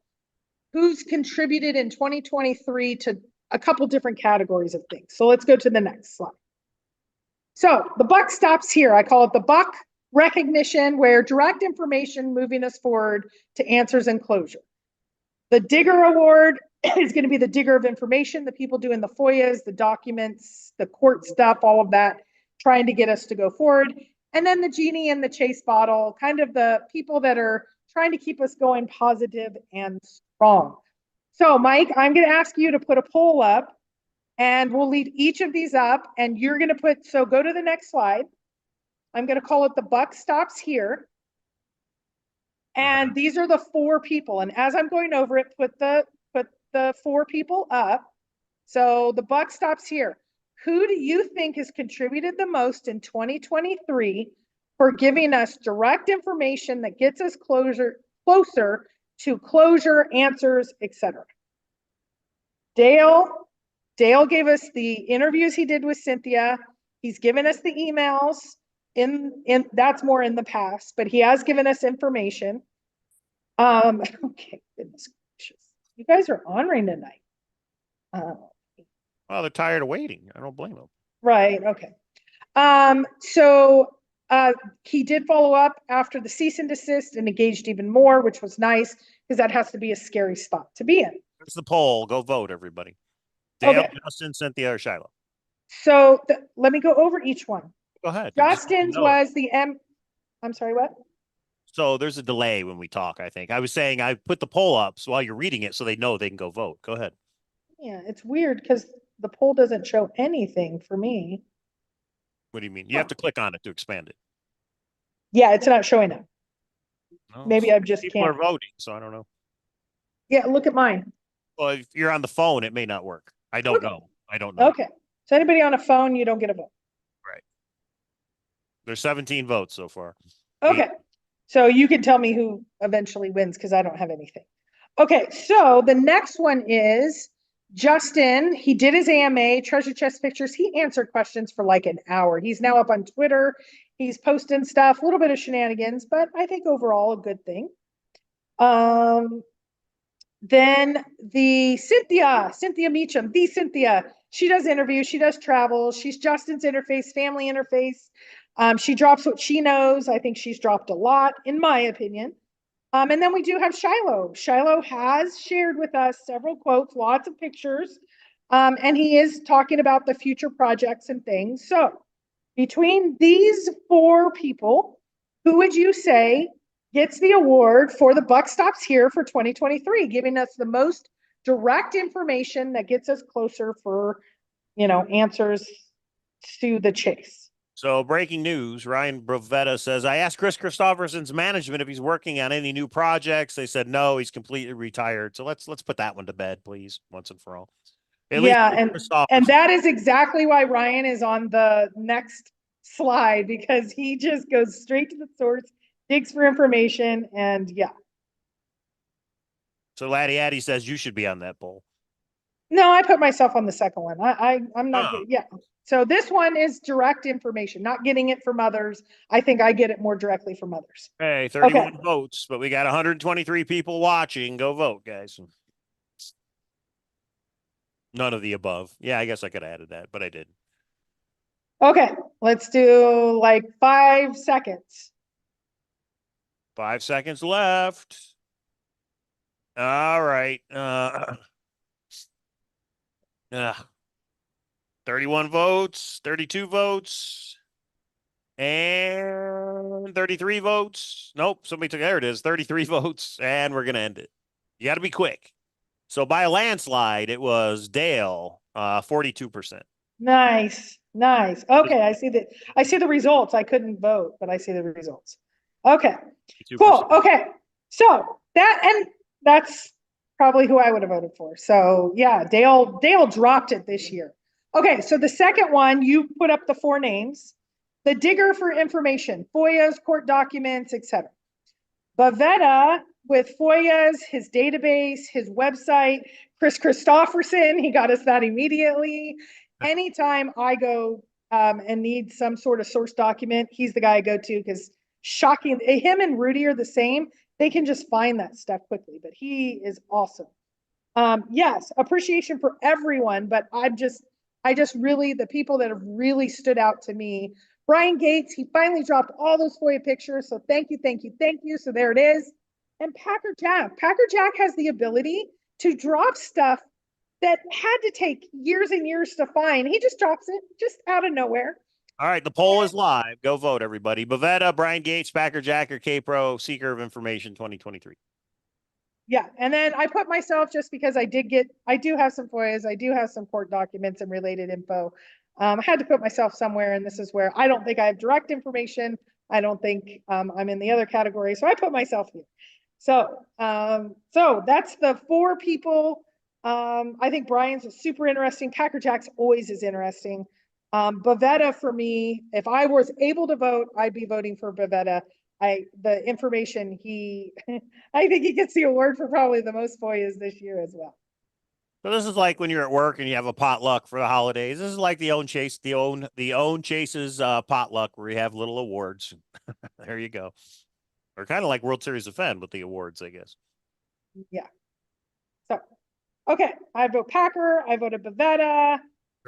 who's contributed in 2023 to a couple different categories of things. So let's go to the next slide. So the buck stops here. I call it the buck recognition, where direct information moving us forward to answers and closure. The Digger Award is going to be the digger of information, the people doing the FOIAs, the documents, the court stuff, all of that, trying to get us to go forward. And then the genie in the chase bottle, kind of the people that are trying to keep us going positive and strong. So Mike, I'm going to ask you to put a poll up and we'll leave each of these up and you're going to put, so go to the next slide. I'm going to call it the buck stops here. And these are the 4 people. And as I'm going over it, put the 4 people up. So the buck stops here. Who do you think has contributed the most in 2023 for giving us direct information that gets us closer to closure, answers, etc.? Dale gave us the interviews he did with Cynthia. He's given us the emails in that's more in the past, but he has given us information. Okay, goodness gracious. You guys are honoring tonight. Well, they're tired of waiting. I don't blame them. Right, okay. So he did follow up after the cease and desist and engaged even more, which was nice because that has to be a scary spot to be in. There's the poll. Go vote, everybody. Dale, Okay. Justin, Cynthia, or Shiloh. So let me go over each one. Go ahead. Justin's was the I'm sorry, what? So there's a delay when we talk, I think. I was saying I put the poll up so while you're reading it so they know they can go vote. Go ahead. Yeah, it's weird because the poll doesn't show anything for me. What do you mean? You have to click on it to expand it. Yeah, it's not showing up. No, Maybe I just people can't. are voting, so I don't know. Yeah, look at mine. Well, if you're on the phone, it may not work. I don't know. I don't know. Okay. So anybody on a phone, you don't get a vote. Right. There's 17 votes so far. Okay. So you can tell me who eventually wins because I don't have anything. Okay. So the next one is Justin. He did his AMA, treasure chest pictures. He answered questions for like an hour. He's now up on Twitter. He's posting stuff, a little bit of shenanigans, but I think overall a good thing. Then the Cynthia Meacham, the Cynthia, she does interviews, she does travel, she's Justin's interface, family interface. She drops what she knows. I think she's dropped a lot, in my opinion. And then we do have Shiloh. Shiloh has shared with us several quotes, lots of pictures, and he is talking about the future projects and things. So between these 4 people, who would you say gets the award for the buck stops here for 2023, giving us the most direct information that gets us closer for, answers to the chase? So breaking news, Ryan Brovetta says, I asked Chris Christopherson's management if he's working on any new projects. They said, no, he's completely retired. So let's put that one to bed, please, once and for all. Yeah, and that is exactly why Ryan is on the next slide, because he just goes straight to the source, digs for information, and yeah. So Laddie Addy says you should be on that poll. No, I put myself on the second one. I'm not, yeah. So this one is direct information, not getting it from others. I think I get it more directly from others. Hey, 31 votes, but we got 123 people watching. Go vote, guys. None of the above. Yeah, I guess I could have added that, but I didn't. Okay, let's do like 5 seconds. 5 seconds left. All right. 31 votes, 32 votes, and 33 votes. Nope, somebody took, there it is, 33 votes, and we're going to end it. You got to be quick. So by a landslide, it was Dale, 42%. Nice. Okay, I see the results. I couldn't vote, but I see the results. Okay, 52%. cool. Okay, so that's probably who I would have voted for. So yeah, Dale dropped it this year. Okay, so the second one, you put up the 4 names. The digger for information, FOIAs, court documents, etc. Bavetta with FOIAs, his database, his website. Chris Christopherson, he got us that immediately. Anytime I go and need some sort of source document, he's the guy I go to, because shocking, him and Rudy are the same. They can just find that stuff quickly, but he is awesome. Yes, appreciation for everyone, but I just really, the people that have really stood out to me, Brian Gates, he finally dropped all those FOIA pictures. So thank you. So there it is. And Packer Jack has the ability to drop stuff that had to take years and years to find. He just drops it just out of nowhere. All right, the poll is live. Go vote, everybody. Bavetta, Brian Gates, Packer Jacker, K-Pro, Seeker of Information 2023. Yeah, and then I put myself, just because I do have some FOIAs, I do have some court documents and related info. I had to put myself somewhere, and this is where I don't think I have direct information. I don't think I'm in the other category, so I put myself here. So, so that's the 4 people. I think Brian's is super interesting. Packer Jack's always is interesting. Bavetta, for me, if I was able to vote, I'd be voting for Bavetta. The information I think he gets the award for probably the most FOIAs this year as well. So this is like when you're at work and you have a potluck for the holidays. This is like the own Chase's potluck, where you have little awards. There you go. Or kind of like World Series of Fenn with the awards, I guess. Yeah. So, okay, I vote Packer. I voted Bavetta.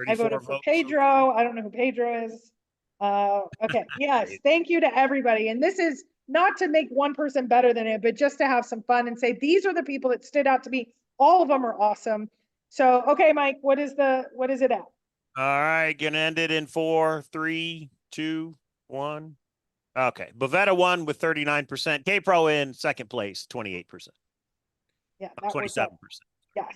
I voted for votes. Pedro. I don't know who Pedro is. Okay, yes, thank you to everybody. And this is not to make one person better than it, but just to have some fun and say, these are the people that stood out to me. All of them are awesome. So, okay, Mike, what is it at? All right, gonna end it in 4, 3, 2, 1. Okay, Bavetta won with 39%. K-Pro in second place, 28%. Yeah, that 27%. Yes.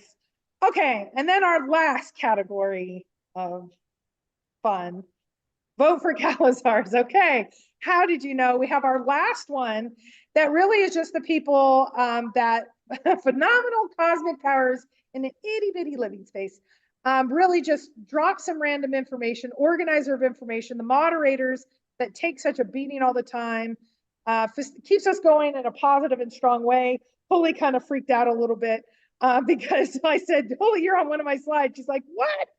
Okay, and then our last category of fun. Vote for Cowlazars. Okay. How did you know? We have our last one that really is just the people that phenomenal cosmic powers in an itty bitty living space. Really just drop some random information, organizer of information, the moderators that take such a beating all the time, keeps us going in a positive and strong way. Holy kind of freaked out a little bit because I said, Holy, you're on one of my slides. She's like, what?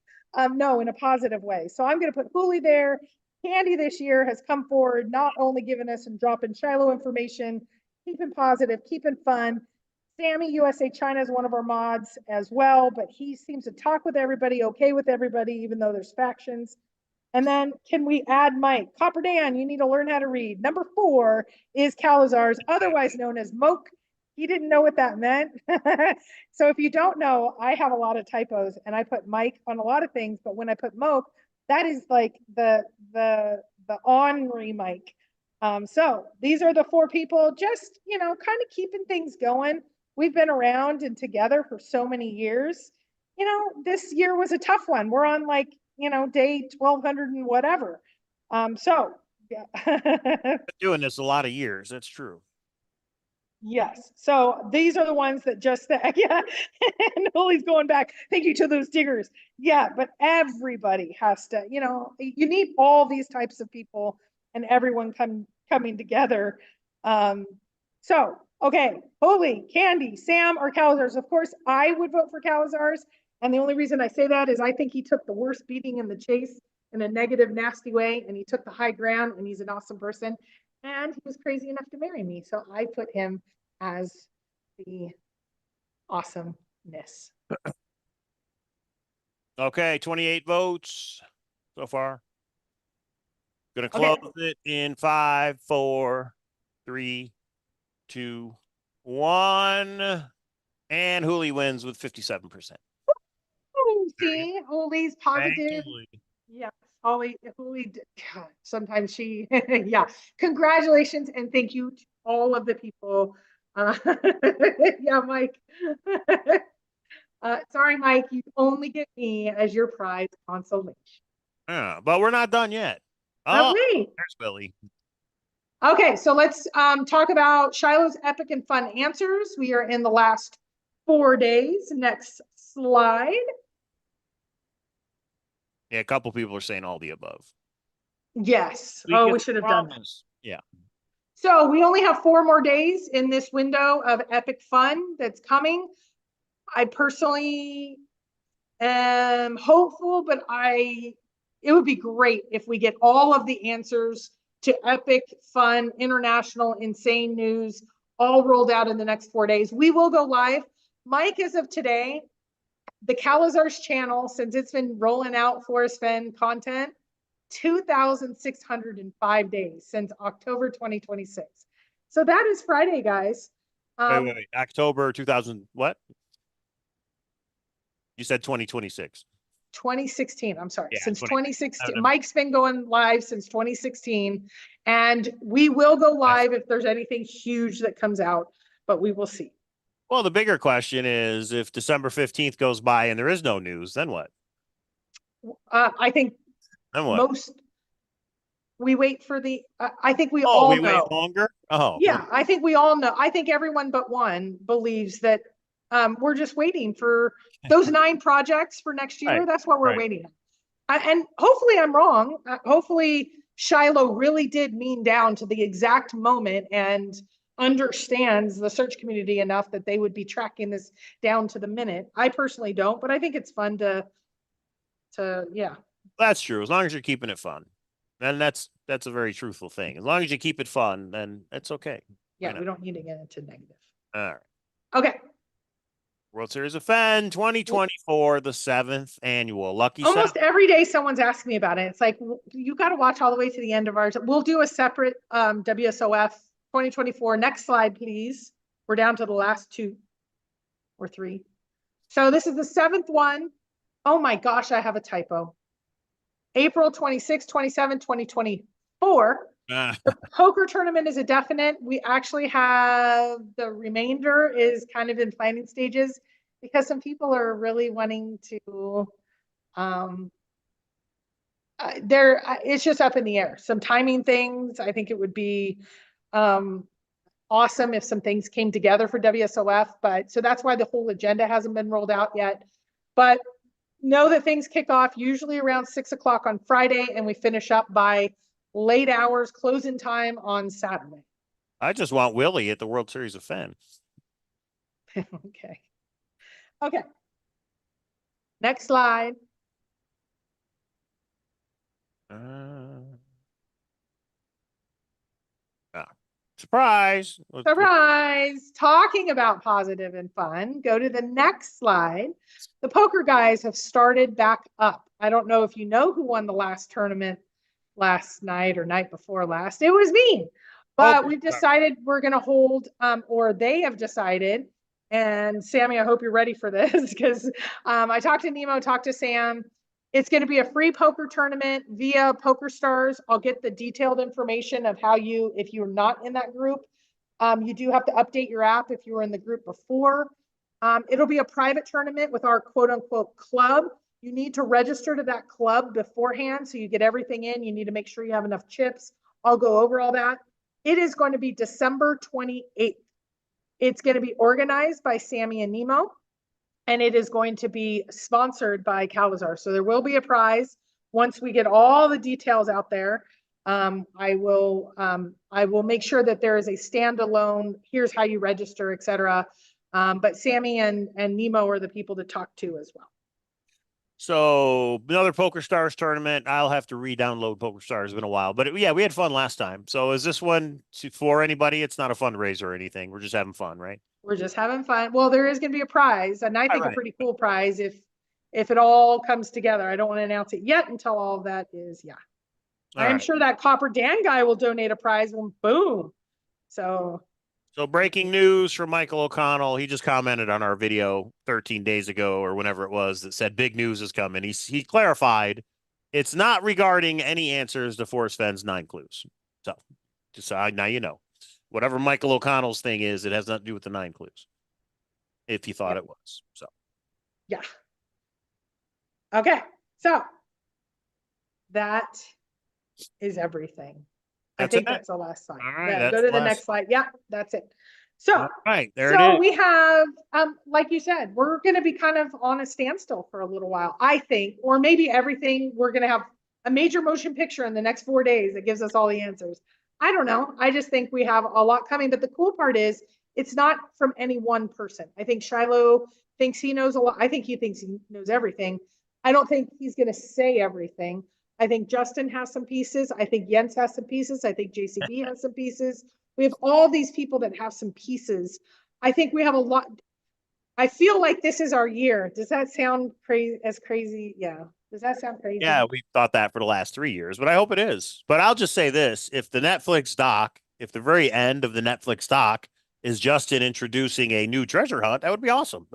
No, in a positive way. So I'm going to put Hooli there. Candy this year has come forward, not only giving us some dropping Shiloh information, keeping positive, keeping fun. Sammy USA China is one of our mods as well, but he seems to talk with everybody, okay with everybody, even though there's factions. And then can we add Mike? Copper Dan, you need to learn how to read. Number 4 is Cowlazars, otherwise known as Moke. He didn't know what that meant. So if you don't know, I have a lot of typos and I put Mike on a lot of things, but when I put Moke, that is like the ornery Mike. So these are the 4 people, just, kind of keeping things going. We've been around and together for so many years. This year was a tough one. We're on day 1200 and whatever. So yeah. Doing this a lot of years. That's true. Yes. So these are the ones that just yeah. And Holy's going back. Thank you to those diggers. Yeah, but everybody has to, you need all these types of people and everyone coming together. So okay, Holy, Candy, Sam, or Cowlazars. Of course, I would vote for Cowlazars. And the only reason I say that is I think he took the worst beating in the chase in a negative, nasty way, and he took the high ground, and he's an awesome person. And he was crazy enough to marry me. So I put him as the awesomeness. Okay, 28 votes so far. Gonna close it in 5, 4, 3, 2, 1. And Hooli wins with 57%. See, Holy's positive. Yes, Holy, sometimes she, yeah. Congratulations and thank you to all of the people. Yeah, Mike. Sorry, Mike, you only get me as your prize consolation. Yeah, but we're not done yet. Oh, wait. There's Billy. Okay, so let's talk about Shiloh's epic and fun answers. We are in the last 4 days. Next slide. Yeah, a couple people are saying all the above. Yes. We should have done that. Yeah. So we only have 4 more days in this window of epic fun that's coming. I personally am hopeful, but it would be great if we get all of the answers to epic, fun, international, insane news all rolled out in the next 4 days. We will go live. Mike, as of today, the Cowlazars channel, since it's been rolling out Forrest Fenn content, 2,605 days since October 2026. So that is Friday, guys. Wait. October 2000, what? You said 2026. 2016, I'm sorry, Yeah, since 20 2016. Mike's been going live since 2016, and we will go live if there's anything huge that comes out, but we will see. Well, the bigger question is if December 15th goes by and there is no news, then what? I think Then what? we wait for the, I think we Oh, all we know. wait longer? Oh, Yeah, I think we all know. I think everyone but one believes that we're just waiting for those 9 projects for next year. Right, That's what we're right. waiting on. And hopefully I'm wrong. Hopefully Shiloh really did mean down to the exact moment and understands the search community enough that they would be tracking this down to the minute. I personally don't, but I think it's fun to yeah. That's true. As long as you're keeping it fun. And that's a very truthful thing. As long as you keep it fun, then it's okay. Yeah, we don't need to get into negative. All right. Okay. World Series of Fenn 2024, the 7th annual. Lucky Almost seven. every day someone's asking me about it. It's like, you got to watch all the way to the end of ours. We'll do a separate WSOF 2024. Next slide, please. We're down to the last 2 or 3. So this is the 7th one. Oh my gosh, I have a typo. April 26, 27, 2024. The poker tournament is a definite. We actually have the remainder is kind of in planning stages because some people are really wanting to it's just up in the air. Some timing things. I think it would be awesome if some things came together for WSOF, but so that's why the whole agenda hasn't been rolled out yet. But know that things kick off usually around 6 o'clock on Friday, and we finish up by late hours, closing time on Saturday. I just want Willie at the World Series of Fenn. Okay. Okay. Next slide. Surprise. Surprise. Talking about positive and fun. Go to the next slide. The poker guys have started back up. I don't know if you know who won the last tournament last night or night before last. It was me. But we've decided we're going to hold, or they have decided. And Sammy, I hope you're ready for this because I talked to Nemo, talked to Sam. It's going to be a free poker tournament via PokerStars. I'll get the detailed information of how you, if you're not in that group, you do have to update your app if you were in the group before. It'll be a private tournament with our quote unquote club. You need to register to that club beforehand so you get everything in. You need to make sure you have enough chips. I'll go over all that. It is going to be December 28th. It's going to be organized by Sammy and Nemo. And it is going to be sponsored by Cowlazars. So there will be a prize. Once we get all the details out there, I will make sure that there is a standalone, here's how you register, etc. But Sammy and Nemo are the people to talk to as well. So another PokerStars tournament. I'll have to re-download PokerStars. It's been a while, but yeah, we had fun last time. So is this one for anybody? It's not a fundraiser or anything. We're just having fun, right? We're just having fun. Well, there is going to be a prize, and I think a pretty cool prize if it all comes together. I don't want to announce it yet until all of that is, yeah. I'm sure that Copper Dan guy will donate a prize when boom. So breaking news from Michael O'Connell. He just commented on our video 13 days ago or whenever it was that said big news is coming. He clarified it's not regarding any answers to Forrest Fenn's 9 clues. So just now you know. Whatever Michael O'Connell's thing is, it has nothing to do with the 9 clues. If you thought it was. So yeah. Okay. So that is everything. I think that's the last slide. All right, go to the next slide. Yeah, that's it. So, all right, there it is. We have, like you said, we're going to be kind of on a standstill for a little while, I think, or maybe everything. We're going to have a major motion picture in the next 4 days that gives us all the answers. I don't know. I just think we have a lot coming. But the cool part is it's not from any one person. I think Shiloh thinks he knows a lot. I think he thinks he knows everything. I don't think he's going to say everything. I think Justin has some pieces. I think Jens has some pieces. I think JCB has some pieces. We have all these people that have some pieces. I think we have a lot. I feel like this is our year. Does that sound crazy? Yeah. Does that sound crazy? Yeah, we've thought that for the last 3 years, but I hope it is. But I'll just say this. If the very end of the Netflix doc is Justin introducing a new treasure hunt, that would be awesome.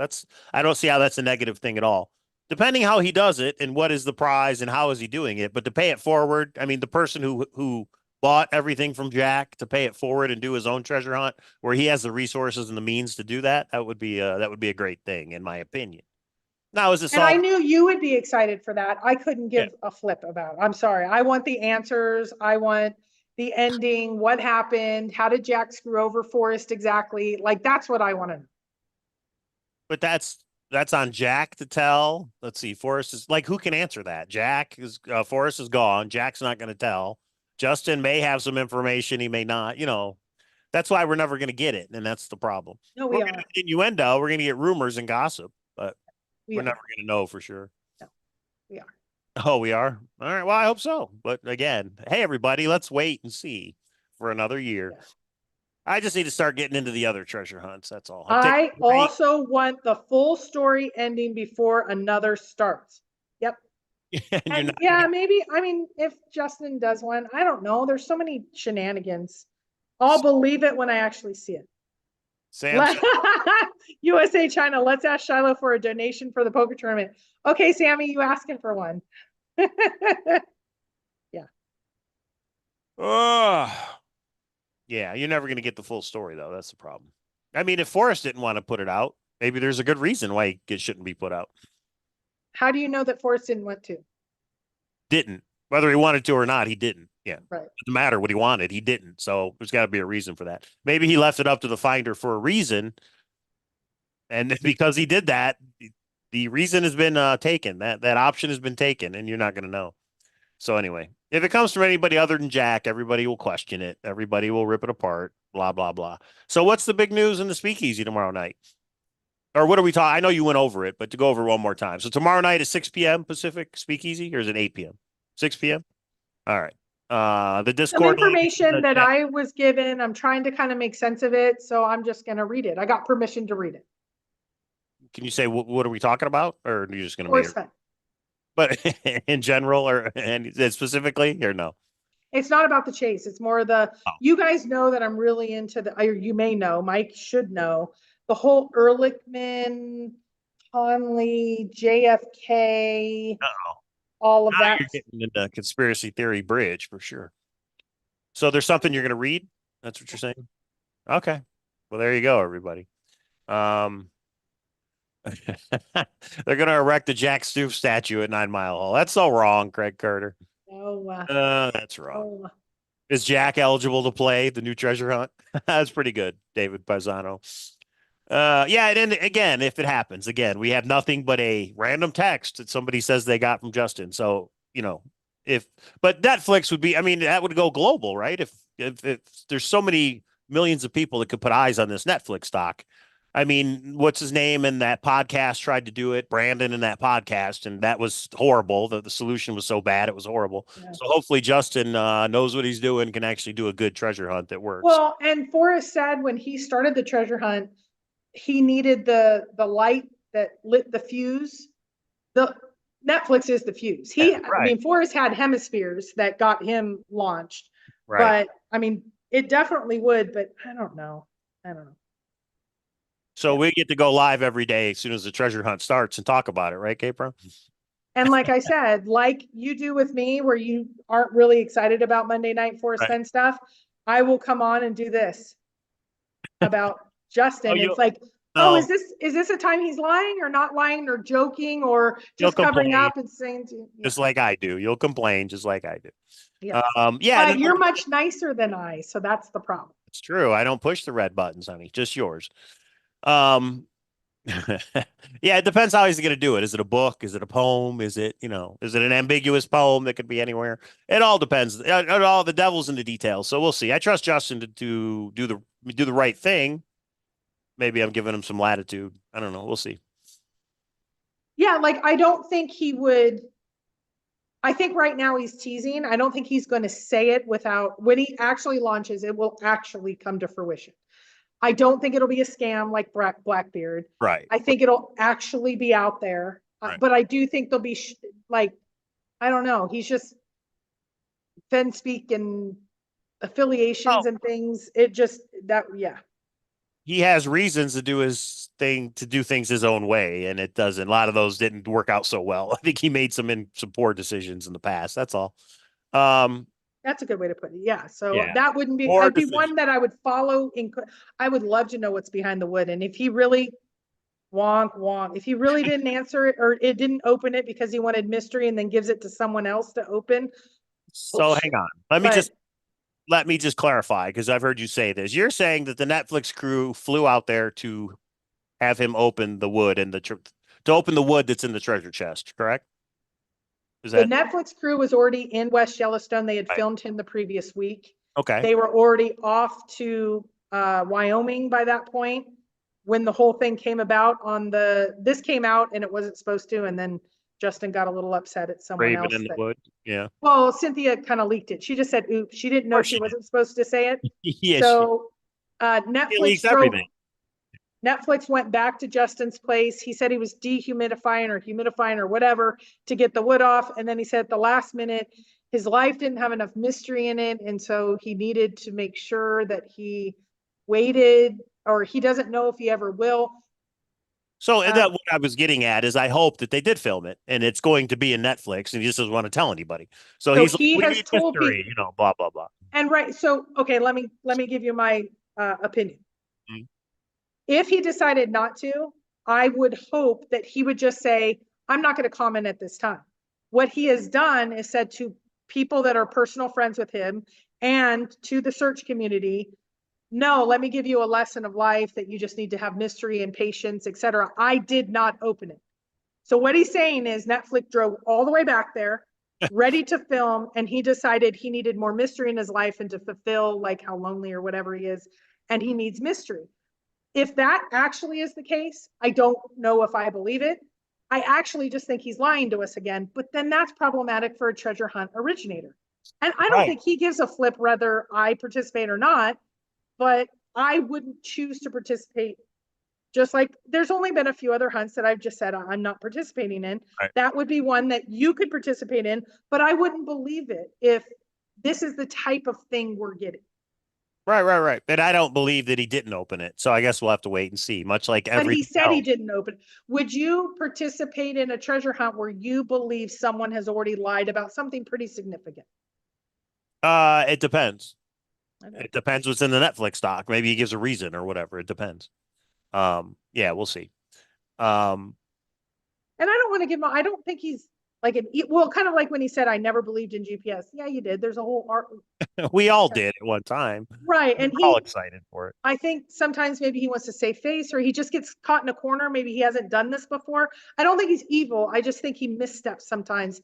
I don't see how that's a negative thing at all. Depending how he does it and what is the prize and how is he doing it, but to pay it forward, I mean, the person who bought everything from Jack to pay it forward and do his own treasure hunt where he has the resources and the means to do that, that would be a great thing in my opinion. Now, is it And I solved? knew you would be excited for that. I couldn't Yeah. give a flip about it. I'm sorry. I want the answers. I want the ending. What happened? How did Jack screw over Forrest exactly? Like, that's what I want to know. But that's on Jack to tell. Let's see. Forrest is like, who can answer that? Forrest is gone. Jack's not going to tell. Justin may have some information. He may not, that's why we're never going to get it. And that's the problem. No, We're we going to are. get innuendo. We're going to get rumors and gossip, but We we're are. never going to know for sure. No, we are. Oh, we are. All right. Well, I hope so. But again, hey, everybody, let's wait and see for another year. Yeah. I just need to start getting into the other treasure hunts. That's all. I also want the full story ending before another starts. Yep. And yeah, maybe, I mean, if Justin does one, I don't know. There's so many shenanigans. I'll believe it when I actually see it. Sam, USA China, let's ask Shiloh for a donation for the poker tournament. Okay, Sammy, you asking for one. Yeah. oh, yeah, you're never going to get the full story, though. That's the problem. I mean, if Forrest didn't want to put it out, maybe there's a good reason why it shouldn't be put out. How do you know that Forrest didn't want to? Didn't. Whether he wanted to or not, he didn't. Yeah. Right. It doesn't matter what he wanted. He didn't. So there's got to be a reason for that. Maybe he left it up to the finder for a reason. And because he did that, the reason has been taken. That option has been taken, and you're not going to know. So anyway, if it comes from anybody other than Jack, everybody will question it. Everybody will rip it apart. Blah blah blah. So what's the big news in the speakeasy tomorrow night? Or what are we talking? I know you went over it, but to go over it one more time. So tomorrow night at 6 p.m. Pacific speakeasy, or is it 8 p.m.? 6 p.m. All right. The Some Discord link information that I was given, I'm trying to kind of make sense of it, so I'm just going to read it. I got permission to read it. Can you say what are we talking about, or are you just going to Forrest read it? Fenn. But in general, or and specifically, or no? It's not about the chase. It's more the, you guys know that I'm really into the, or you may know, Mike should know, the whole Ehrlichman, Conley, JFK, all of Now that. you're getting into conspiracy theory bridge for sure. So there's something you're going to read. That's what you're saying. Okay. Well, there you go, everybody. They're going to erect a Jack Stoof statue at 9 Mile Hall. That's so wrong, Craig Carter. No, That's wrong. no. Is Jack eligible to play the new treasure hunt? That's pretty good, David Paisano. Yeah, and then again, if it happens, again, we have nothing but a random text that somebody says they got from Justin. So, but Netflix would be, I mean, that would go global, right? If there's so many millions of people that could put eyes on this Netflix stock. I mean, what's his name in that podcast tried to do it, Brandon in that podcast, and that was horrible. The solution was so bad, it was horrible. Yeah. So hopefully Justin knows what he's doing, can actually do a good treasure hunt that works. Well, and Forrest said when he started the treasure hunt, he needed the light that lit the fuse. The Netflix is the fuse. Right. I mean, Forrest had hemispheres that got him launched. Right. But I mean, it definitely would, but I don't know. So we get to go live every day as soon as the treasure hunt starts and talk about it, right, K-Pro? And like I said, like you do with me, where you aren't really excited about Monday Night Forrest Fenn stuff, I will come on and do this about Justin. It's like, is this a time he's lying or not lying or joking or just covering up and saying, just like I do. You'll complain just like I do. Yeah. Yeah. But you're much nicer than I, so that's the problem. It's true. I don't push the red buttons, honey. Just yours. Yeah, it depends how he's going to do it. Is it a book? Is it a poem? Is it an ambiguous poem that could be anywhere? It all depends. All the devil's in the details. So we'll see. I trust Justin to do the right thing. Maybe I'm giving him some latitude. I don't know. We'll see. Yeah, like I don't think he would. I think right now he's teasing. I don't think he's going to say it without, when he actually launches, it will actually come to fruition. I don't think it'll be a scam like Blackbeard. Right. I think it'll actually be out there. Right. But I do think there'll be I don't know. He's just Fenn speak and affiliations and things. It just yeah. he has reasons to do his thing, to do things his own way, and it doesn't. A lot of those didn't work out so well. I think he made some poor decisions in the past. That's all. Um, That's a good way to put it. Yeah. So yeah, that wouldn't be, poor I'd be decision. one that I would follow in, I would love to know what's behind the wood. And if he really wonk, wonk, if he really didn't answer it or it didn't open it because he wanted mystery and then gives it to someone else to open, So bullshit. hang on. But Let me just clarify because I've heard you say this. You're saying that the Netflix crew flew out there to have him open the wood and to open the wood that's in the treasure chest, correct? Is the that Netflix crew was already in West Yellowstone. They had right? filmed him the previous week. Okay. They were already off to Wyoming by that point when the whole thing came about this came out and it wasn't supposed to. And then Justin got a little upset at someone Raven else in the that, wood. Yeah. well, Cynthia kind of leaked it. She just said, oops, she didn't Of know course she she did. wasn't supposed to say it. Yes, So she leaks Netflix drove everything. Netflix went back to Justin's place. He said he was dehumidifying or humidifying or whatever to get the wood off. And then he said at the last minute, his life didn't have enough mystery in it. And so he needed to make sure that he waited, or he doesn't know if he ever will. So that what I was getting at is I hope that they did film it and it's going to be in Netflix and he just doesn't want to tell anybody. So So he's like, he we has need told mystery, people, blah, blah, blah. and right. So, okay, let me give you my opinion. Mhm. If he decided not to, I would hope that he would just say, I'm not going to comment at this time. What he has done is said to people that are personal friends with him and to the search community, no, let me give you a lesson of life that you just need to have mystery and patience, etc. I did not open it. So what he's saying is Netflix drove all the way back there, ready to film, and he decided he needed more mystery in his life and to fulfill like how lonely or whatever he is, and he needs mystery. If that actually is the case, I don't know if I believe it. I actually just think he's lying to us again, but then that's problematic for a treasure hunt originator. And I don't Right. think he gives a flip whether I participate or not, but I wouldn't choose to participate. Just like there's only been a few other hunts that I've just said I'm not participating in. Right. That would be one that you could participate in, but I wouldn't believe it if this is the type of thing we're getting. Right. But I don't believe that he didn't open it. So I guess we'll have to wait and see, much like But he everything said he else. didn't open. Would you participate in a treasure hunt where you believe someone has already lied about something pretty significant? It depends. It depends what's in the Netflix doc. Maybe he gives a reason or whatever. It depends. Yeah, we'll see. Um, And I don't want to give him, I don't think he's like well, kind of like when he said, I never believed in GPS. Yeah, you did. There's a whole art. we all did at one time. Right. We're And all excited for it. I think sometimes maybe he wants to save face or he just gets caught in a corner. Maybe he hasn't done this before. I don't think he's evil. I just think he missteps sometimes.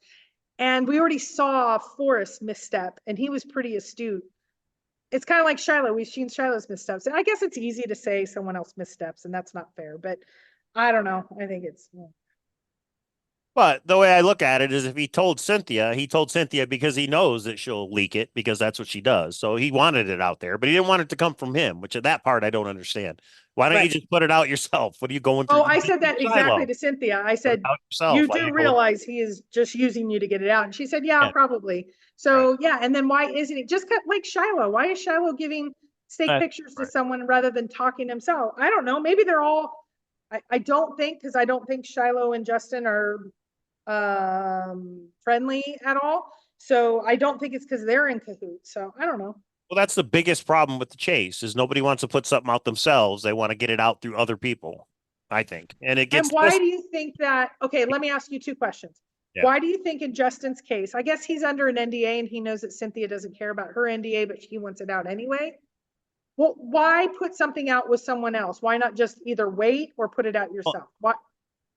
And we already saw Forrest misstep and he was pretty astute. It's kind of like Shiloh. We've seen Shiloh's missteps. And I guess it's easy to say someone else missteps and that's not fair, but I don't know. I think it's. But the way I look at it is if he told Cynthia because he knows that she'll leak it because that's what she does. So he wanted it out there, but he didn't want it to come from him, which at that part I don't understand. Why don't you Right. just put it out yourself? What are you going through? Oh, I said that exactly to Cynthia. I Put it said, out yourself. you Why do you go? realize he is just using you to get it out. And she said, yeah, Yeah, probably. right. So yeah. And then why isn't it just like Shiloh? Why is Shiloh giving steak pictures to Right. someone rather than talking himself? I don't know. Maybe they're all, I don't think, because I don't think Shiloh and Justin are friendly at all. So I don't think it's because they're in cahoots. So I don't know. Well, that's the biggest problem with the chase is nobody wants to put something out themselves. They want to get it out through other people, I think. And it And gets why do you think that? Okay, let me ask you two questions. Yeah. Why do you think in Justin's case, I guess he's under an NDA and he knows that Cynthia doesn't care about her NDA, but he wants it out anyway? Well, why put something out with someone else? Why not just either wait or put it out yourself? Why?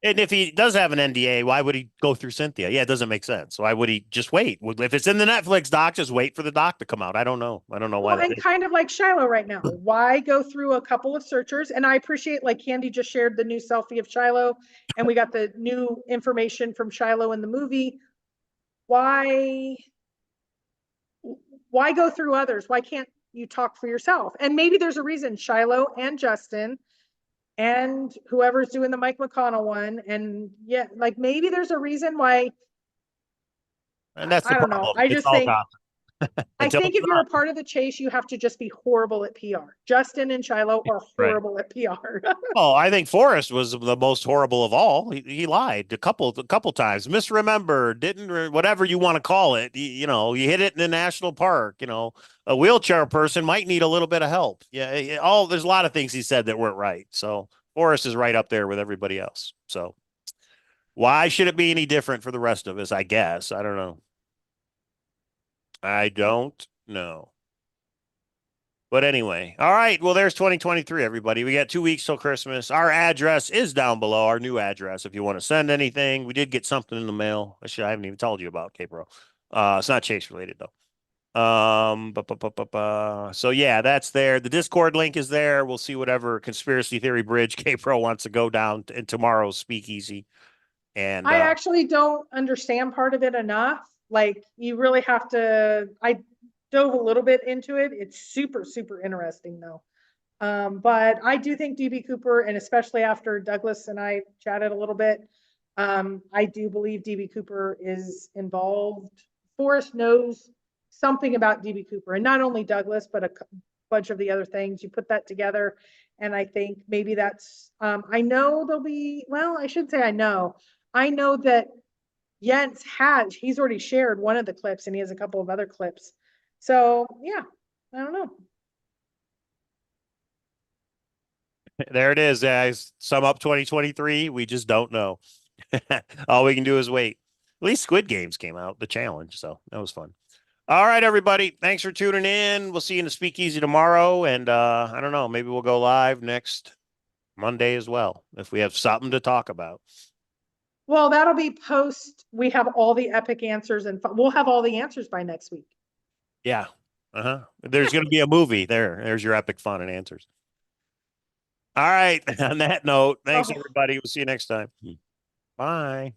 And if he does have an NDA, why would he go through Cynthia? Yeah, it doesn't make sense. Why would he just wait? If it's in the Netflix doc, just wait for the doc to come out. I don't know. I don't know why Well, that and is. kind of like Shiloh right now, why go through a couple of searchers? And I appreciate like Candy just shared the new selfie of Shiloh and we got the new information from Shiloh in the movie. Why go through others? Why can't you talk for yourself? And maybe there's a reason Shiloh and Justin and whoever's doing the Mike McConnell one. And yeah, like maybe there's a reason why. And that's the I don't know. problem. I It's just all think gossip. I Until think it's if you're a not. part of the chase, you have to just be horrible at PR. Justin and Shiloh are Right. horrible at PR. Oh, I think Forrest was the most horrible of all. He lied a couple times, misremembered, whatever you want to call it. You hit it in the national park. A wheelchair person might need a little bit of help. Yeah, there's a lot of things he said that weren't right. So Forrest is right up there with everybody else. So why should it be any different for the rest of us? I guess I don't know. I don't know. But anyway, all right. Well, there's 2023, everybody. We got 2 weeks till Christmas. Our address is down below, our new address. If you want to send anything, we did get something in the mail. Actually, I haven't even told you about K-Bro. It's not Chase related though. So yeah, that's there. The Discord link is there. We'll see whatever conspiracy theory bridge K-Pro wants to go down in tomorrow's speakeasy. And I actually don't understand part of it enough. Like, you really have to, I dove a little bit into it. It's super, super interesting though. But I do think DB Cooper, and especially after Douglas and I chatted a little bit, I do believe DB Cooper is involved. Forrest knows something about DB Cooper, and not only Douglas, but a bunch of the other things. You put that together, and I think maybe that's, I know there'll be, well, I should say I know that Jens he's already shared one of the clips, and he has a couple of other clips. So yeah, I don't know. there it is, guys. Sum up 2023. We just don't know. All we can do is wait. At least Squid Games came out, the challenge. So that was fun. All right, everybody. Thanks for tuning in. We'll see you in the speakeasy tomorrow. And I don't know, maybe we'll go live next Monday as well if we have something to talk about. Well, that'll be post. We have all the epic answers, and we'll have all the answers by next week. Yeah. Uh-huh. There's going to be a movie there. There's your epic fun and answers. All right. On that note, thanks, Oh. everybody. We'll see you next time. Bye.